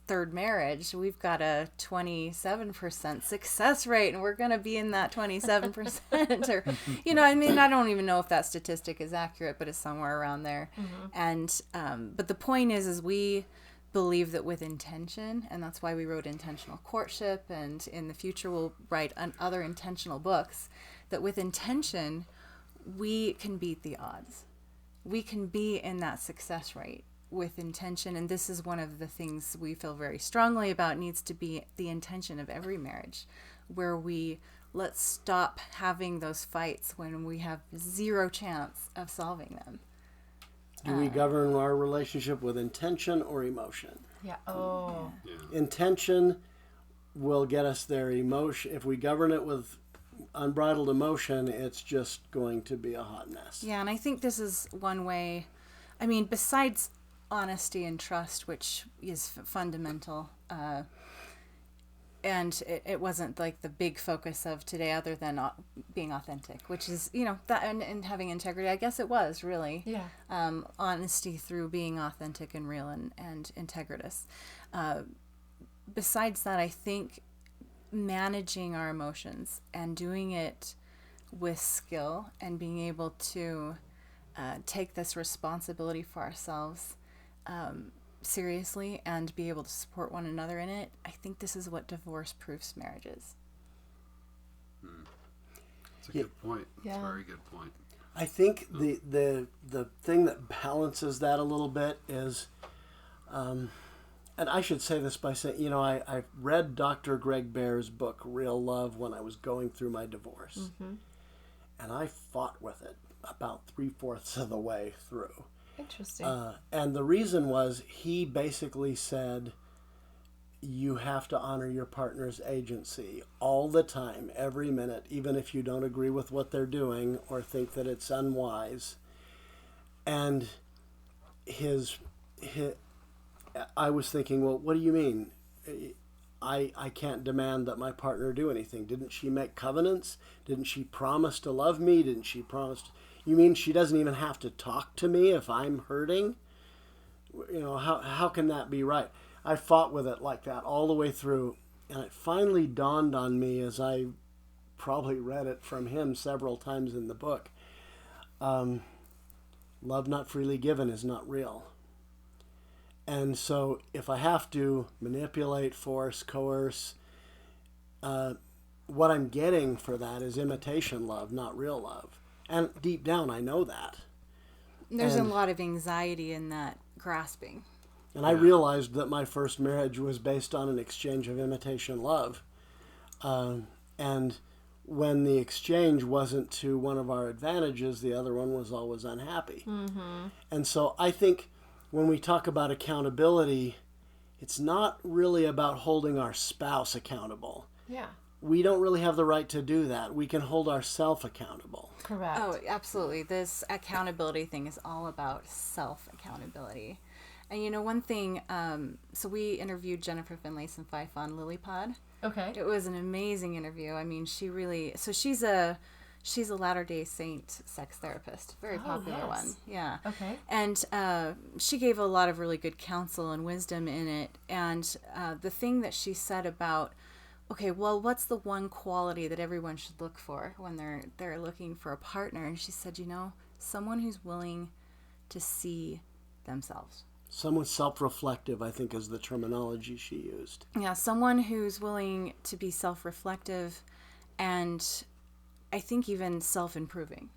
third marriage. We've got a 27% success rate, and we're going to be in that 27%. Or, I don't even know if that statistic is accurate, but it's somewhere around there. And, but the point is we believe that with intention, and that's why we wrote Intentional Courtship, and in the future we'll write other intentional books, that with intention, we can beat the odds. We can be in that success rate with intention, and this is one of the things we feel very strongly about needs to be the intention of every marriage, where let's stop having those fights when we have zero chance of solving them. Do we govern our relationship with intention or emotion? Yeah. Oh. Yeah. Intention will get us there. Emotion, if we govern it with unbridled emotion, it's just going to be a hot mess. Yeah, and I think this is one way, besides honesty and trust, which is fundamental, and it wasn't like the big focus of today other than being authentic, which is, that and having integrity. I guess it was really honesty through being authentic and real and integritous. Besides that, I think managing our emotions and doing it with skill and being able to take this responsibility for ourselves seriously and be able to support one another in it, I think this is what divorce-proofs marriages. It's a good point. It's a very good point. I think the thing that balances that a little bit is, and I should say this by saying, I read Dr. Greg Bear's book, Real Love, when I was going through my divorce. And I fought with it about 3/4 of the way through. Interesting. And the reason was he basically said, you have to honor your partner's agency all the time, every minute, even if you don't agree with what they're doing or think that it's unwise. And I was thinking, well, what do you mean? I can't demand that my partner do anything. Didn't she make covenants? Didn't she promise to love me? Didn't she promise? You mean she doesn't even have to talk to me if I'm hurting? How can that be right? I fought with it like that all the way through, and it finally dawned on me as I probably read it from him several times in the book. Love not freely given is not real. And so if I have to manipulate, force, coerce, what I'm getting for that is imitation love, not real love. And deep down, I know that. There's a lot of anxiety in that grasping. And I realized that my first marriage was based on an exchange of imitation love. And when the exchange wasn't to one of our advantages, the other one was always unhappy. And so I think when we talk about accountability, it's not really about holding our spouse accountable. Yeah. We don't really have the right to do that. We can hold ourselves accountable. Correct. Oh, absolutely. This accountability thing is all about self-accountability. And one thing, so we interviewed Jennifer Finlayson Fife on LilyPod. Okay. It was an amazing interview. She's a Latter-day Saint sex therapist, very popular one. Yeah. Okay. And she gave a lot of really good counsel and wisdom in it. And the thing that she said about, okay, well, what's the one quality that everyone should look for when they're looking for a partner? And she said, someone who's willing to see themselves. Someone self-reflective, I think, is the terminology she used. Yeah, someone who's willing to be self-reflective, and I think even self-improving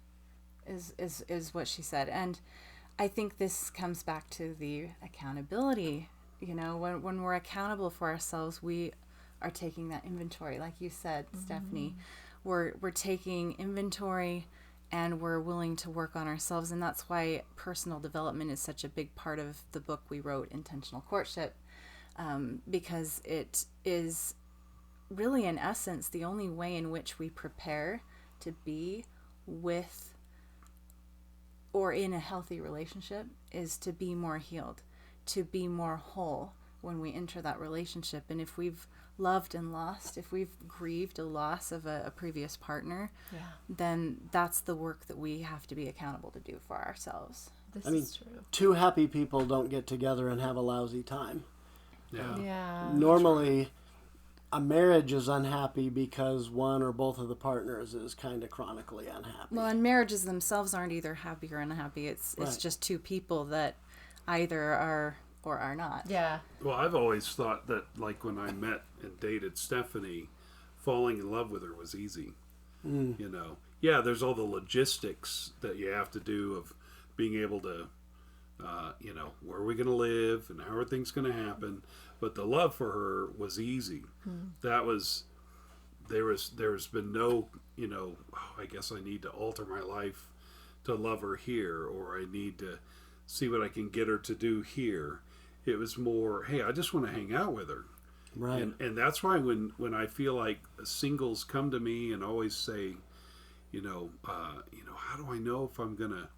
is what she said. And I think this comes back to the accountability. When we're accountable for ourselves, we are taking that inventory, like you said, Stephanie. We're taking inventory, and we're willing to work on ourselves. And that's why personal development is such a big part of the book we wrote, Intentional Courtship, because it is really, in essence, the only way in which we prepare to be with or in a healthy relationship is to be more healed, to be more whole when we enter that relationship. And if we've loved and lost, if we've grieved a loss of a previous partner, then that's the work that we have to be accountable to do for ourselves. This I mean, is true. two happy people don't get together and have a lousy time. Yeah. Normally, a marriage is unhappy because one or both of the partners is kind of chronically unhappy. Well, and marriages themselves aren't either happy or unhappy. It's Right. just two people that either are or are not. Yeah. Well, I've always thought that, like, when I met and dated Stephanie, falling in love with her was easy. You know, yeah, there's all the logistics that you have to do of being able to, you know, where are we going to live and how are things going to happen? But the love for her was easy. That was, there's been no, you know, oh, I guess I need to alter my life to love her here, or I need to see what I can get her to do here. It was more, hey, I just want to hang out with her. Right. And that's why when I feel like singles come to me and always say, you know, how do I know if I'm gonna,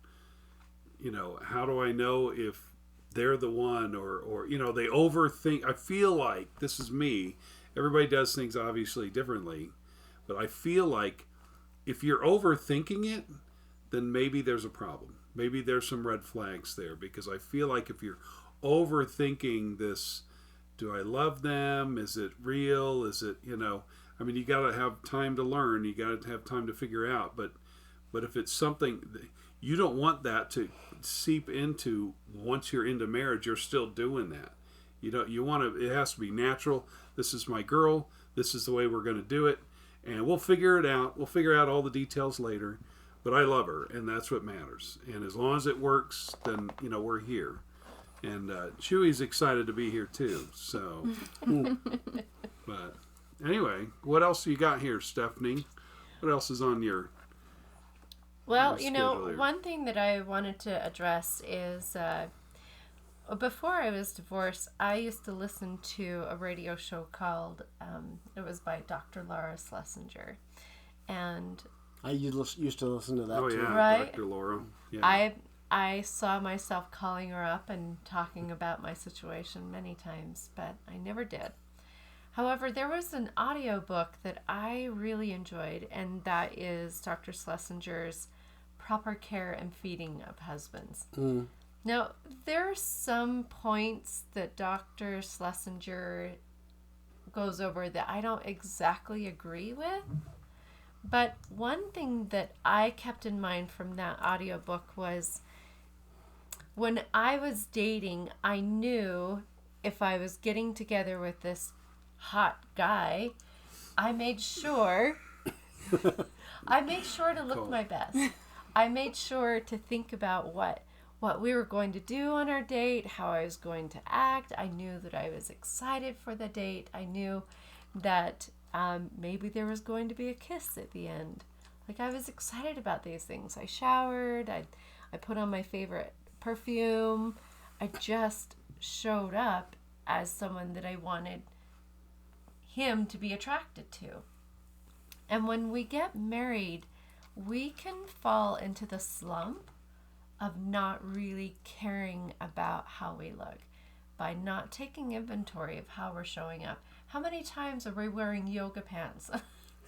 you know, how do I know if they're the one, or you know, they overthink. I feel like, this is me, everybody does things obviously differently, but I feel like if you're overthinking it, then maybe there's a problem. Maybe there's some red flags there, because I feel like if you're overthinking this, do I love them? Is it real? Is it, you know, I mean, you got to have time to learn. You got to have time to figure out. But if it's something, you don't want that to seep into, once you're into marriage, you're still doing that. You want to, it has to be natural. This is my girl. This is the way we're going to do it. And we'll figure it out. We'll figure out all the details later. But I love her, and that's what matters. And as long as it works, then, you know, we're here. And Chewy's excited to be here too. So, but anyway, what else you got here, Stephanie? What else is on your? Well, you schedule know, here? one thing that I wanted to address is before I was divorced, I used to listen to a radio show called, it was by Dr. Laura Schlesinger. And I used to listen to that Oh too. yeah, Right? Dr. Laura. Yeah. I saw myself calling her up and talking about my situation many times, but I never did. However, there was an audiobook that I really enjoyed, and that is Dr. Schlesinger's Proper Care and Feeding of Husbands. Now, there are some points that Dr. Schlesinger goes over that I don't exactly agree with. But one thing that I kept in mind from that audiobook was, when I was dating, I knew if I was getting together with this hot guy, I made sure to look my best. I made sure to think about what we were going to do on our date, how I was going to act. I knew that I was excited for the date. I knew that maybe there was going to be a kiss at the end. Like, I was excited about these things. I showered. I put on my favorite perfume. I just showed up as someone that I wanted him to be attracted to. And when we get married, we can fall into the slump of not really caring about how we look, by not taking inventory of how we're showing up. How many times are we wearing yoga pants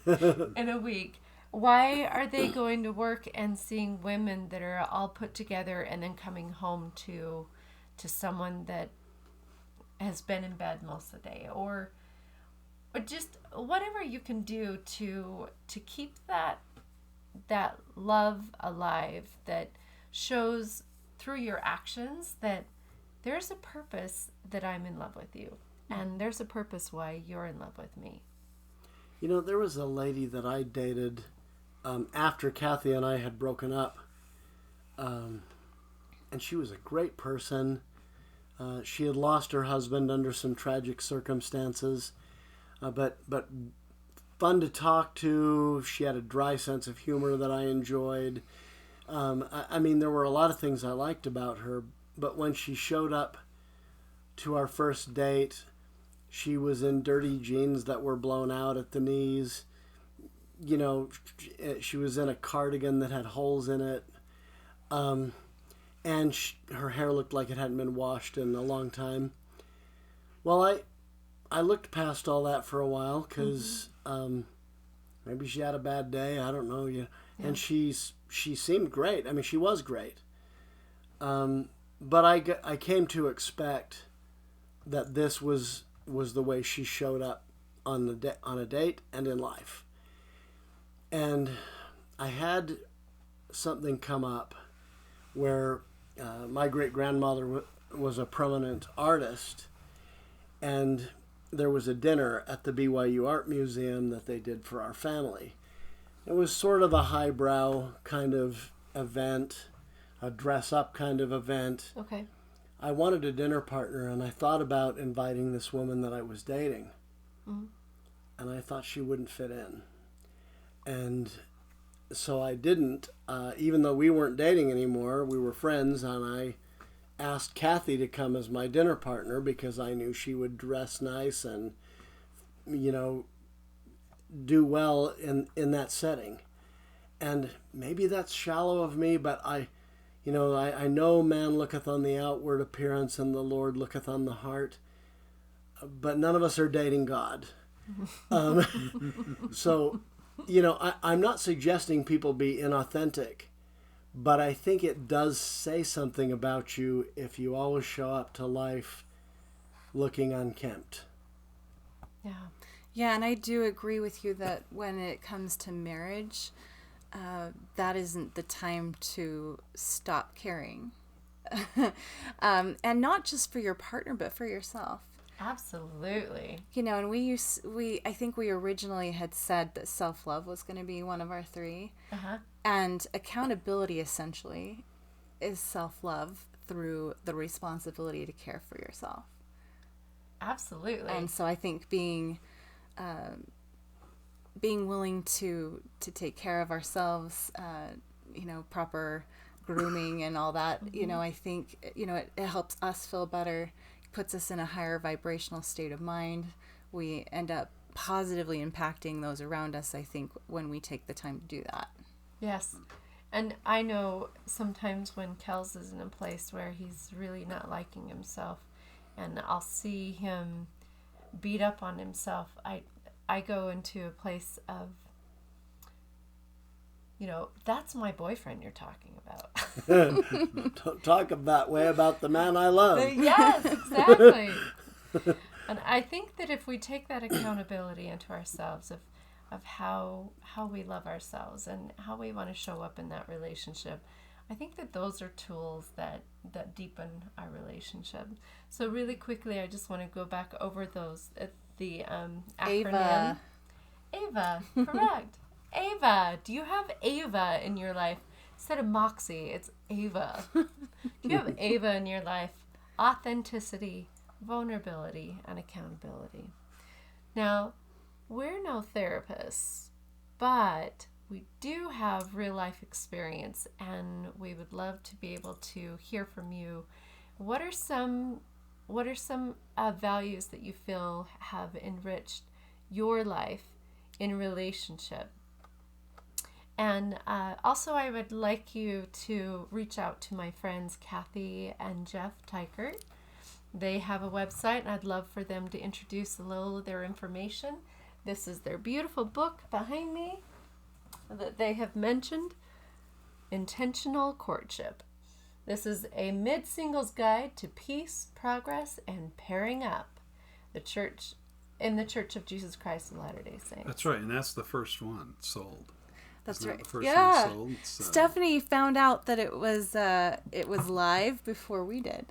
in a week? Why are they going to work and seeing women that are all put together and then coming home to someone that has been in bed most of the day? Or just whatever you can do to keep that love alive, that shows through your actions that there's a purpose that I'm in love with you, and there's a purpose why you're in love with me. You know, there was a lady that I dated after Cathy and I had broken up, and she was a great person. She had lost her husband under some tragic circumstances, but fun to talk to. She had a dry sense of humor that I enjoyed. I mean, there were a lot of things I liked about her, but when she showed up to our first date, she was in dirty jeans that were blown out at the knees. You know, she was in a cardigan that had holes in it. and her hair looked like it hadn't been washed in a long time. Well, I looked past all that for a while because maybe she had a bad day. I don't know. Yeah. And she seemed great. I mean, she was great. But I came to expect that this was the way she showed up on a date and in life. And I had something come up where my great-grandmother was a prominent artist, and there was a dinner at the BYU Art Museum that they did for our family. It was sort of a highbrow kind of event, a dress-up kind of event. Okay. I wanted a dinner partner, and I thought about inviting this woman that I was dating. Mm-hmm. And I thought she wouldn't fit in. And so I didn't, even though we weren't dating anymore, we were friends, and I asked Cathy to come as my dinner partner because I knew she would dress nice and, do well in that setting. And maybe that's shallow of me, but I know man looketh on the outward appearance and the Lord looketh on the heart, but none of us are dating God. So, I'm not suggesting people be inauthentic, but I think it does say something about you if you always show up to life looking unkempt. Yeah. Yeah, and I do agree with you that when it comes to marriage, that isn't the time to stop caring. And not just for your partner, but for yourself. Absolutely. And I think we originally had said that self-love was going to be one of our three. Uh-huh. And accountability essentially is self-love through the responsibility to care for yourself. Absolutely. And so I think being willing to take care of ourselves, proper grooming and all that, mm-hmm. I think, it helps us feel better, puts us in a higher vibrational state of mind. We end up positively impacting those around us, I think, when we take the time to do that. Yes. And I know sometimes when Kels is in a place where he's really not liking himself, and I'll see him beat up on himself, I go into a place of, that's my boyfriend you're talking about. Don't talk that way about the man I love. Yes, exactly. And I think that if we take that accountability into ourselves of how we love ourselves and how we want to show up in that relationship, I think that those are tools that deepen our relationship. So really quickly, I just want to go back over those, the acronym. Ava, correct. Ava, do you have Ava in your life? Instead of Moxie, it's Ava. Do you have Ava in your life? Authenticity, vulnerability, and accountability. Now, we're no therapists, but we do have real life experience, and we would love to be able to hear from you. What are some values that you feel have enriched your life in relationship? And also, I would like you to reach out to my friends Cathy and Jeff Tykert. They have a website, and I'd love for them to introduce a little of their information. This is their beautiful book behind me that they have mentioned, Intentional Courtship. This is a mid-singles guide to peace, progress, and pairing up. In the Church of Jesus Christ of Latter-day Saints. That's right, and that's the first one sold. That's Isn't right. That the first yeah. one sold? Stephanie found out that it was live before we did,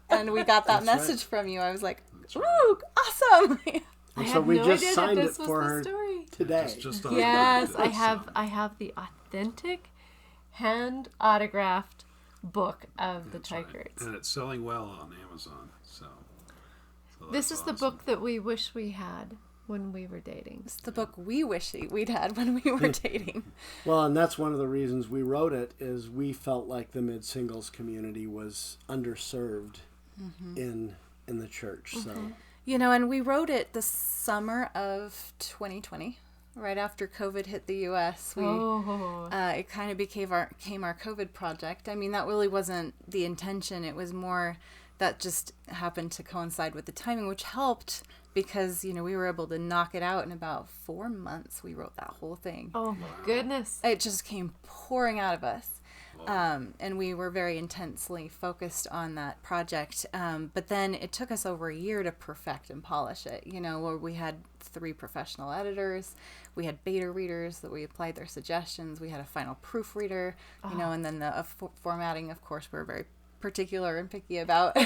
and we got that message from you. I was like, "Ooh, awesome!" And so we just signed it for her today. Yes, I have the authentic, hand autographed book of the Tykerts, right. And it's selling well on Amazon. So this is awesome. The book that we wish we had when we were dating. It's the book we wish we'd had when we were dating. Well, and that's one of the reasons we wrote it, is we felt like the mid-singles community was underserved in the church. So and we wrote it the summer of 2020. right after COVID hit the U.S. It kind of became our COVID project. I mean, that really wasn't the intention. It was more that just happened to coincide with the timing, which helped because, we were able to knock it out in about 4 months. We wrote that whole thing. Oh, my goodness. It just came pouring out of us. And we were very intensely focused on that project. But then it took us over a year to perfect and polish it, where we had 3 professional editors. We had beta readers that we applied their suggestions. We had a final proofreader, and then the formatting, of course, we're very particular and picky about.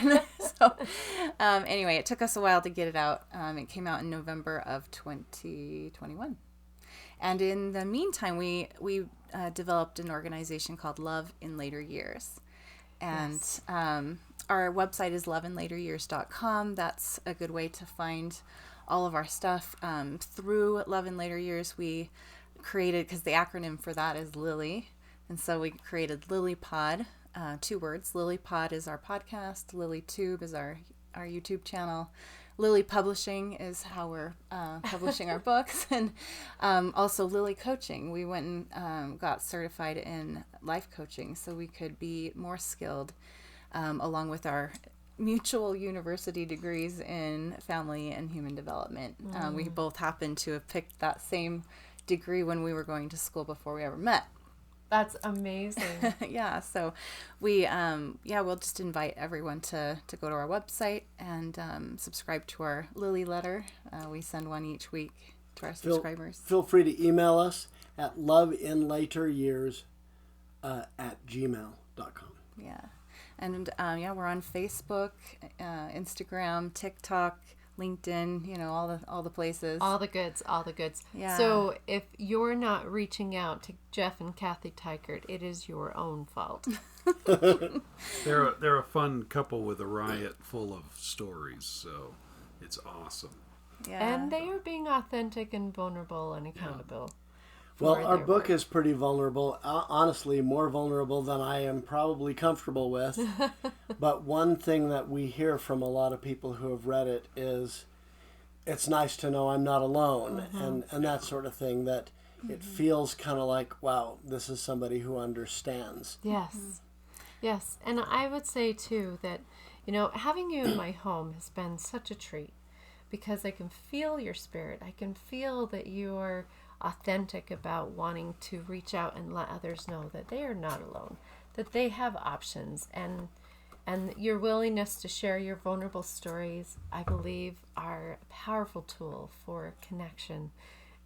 So anyway, it took us a while to get it out. It came out in November of 2021. And in the meantime, we developed an organization called Love in Later Years. And our website is loveinlateryears.com. That's a good way to find all of our stuff. Through Love in Later Years, we created, because the acronym for that is Lily, and so we created LilyPod, 2 words. LilyPod is our podcast. LilyTube is our YouTube channel. Lily Publishing is how we're publishing our books, and also Lily Coaching. We went and got certified in life coaching so we could be more skilled, along with our mutual university degrees in family and human development. We both happened to have picked that same degree when we were going to school before we ever met. That's amazing. Yeah, so we'll just invite everyone to go to our website and subscribe to our Lily letter. We send one each week to our subscribers. Feel free to email us at loveinlateryears @gmail.com. Yeah, and we're on Facebook, Instagram, TikTok, LinkedIn, all the places. All the goods. Yeah. So if you're not reaching out to Jeff and Cathy Teichert, it is your own fault. They're a fun couple with a riot full of stories, so it's awesome. Yeah. And they are being authentic and vulnerable and accountable. Well, our book is pretty vulnerable, honestly, more vulnerable than I am probably comfortable with. But one thing that we hear from a lot of people who have read it is it's nice to know I'm not alone, and that sort of thing, that it feels kind of like, wow, this is somebody who understands. Yes. Yes. And I would say, too, that, having you in my home has been such a treat because I can feel your spirit. I can feel that you're authentic about wanting to reach out and let others know that they are not alone, that they have options, and your willingness to share your vulnerable stories, I believe, are a powerful tool for connection.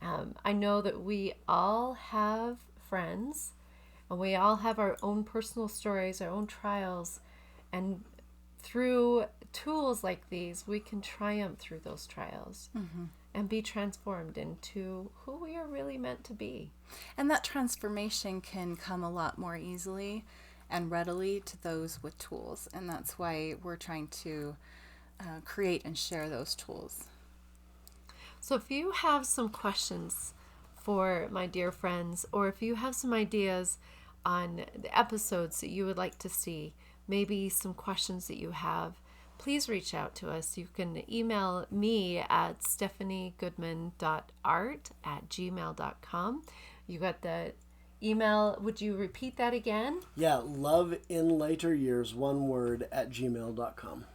I know that we all have friends, and we all have our own personal stories, our own trials, and through tools like these, we can triumph through those trials. And be transformed into who we are really meant to be. And that transformation can come a lot more easily and readily to those with tools. And that's why we're trying to create and share those tools. So if you have some questions for my dear friends, or if you have some ideas on the episodes that you would like to see, maybe some questions that you have, please reach out to us. You can email me at stephaniegoodman.art@gmail.com. You got the email. Would you repeat that again? Yeah, loveinlateryears, one word, @gmail.com.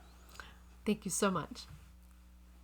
Thank you so much.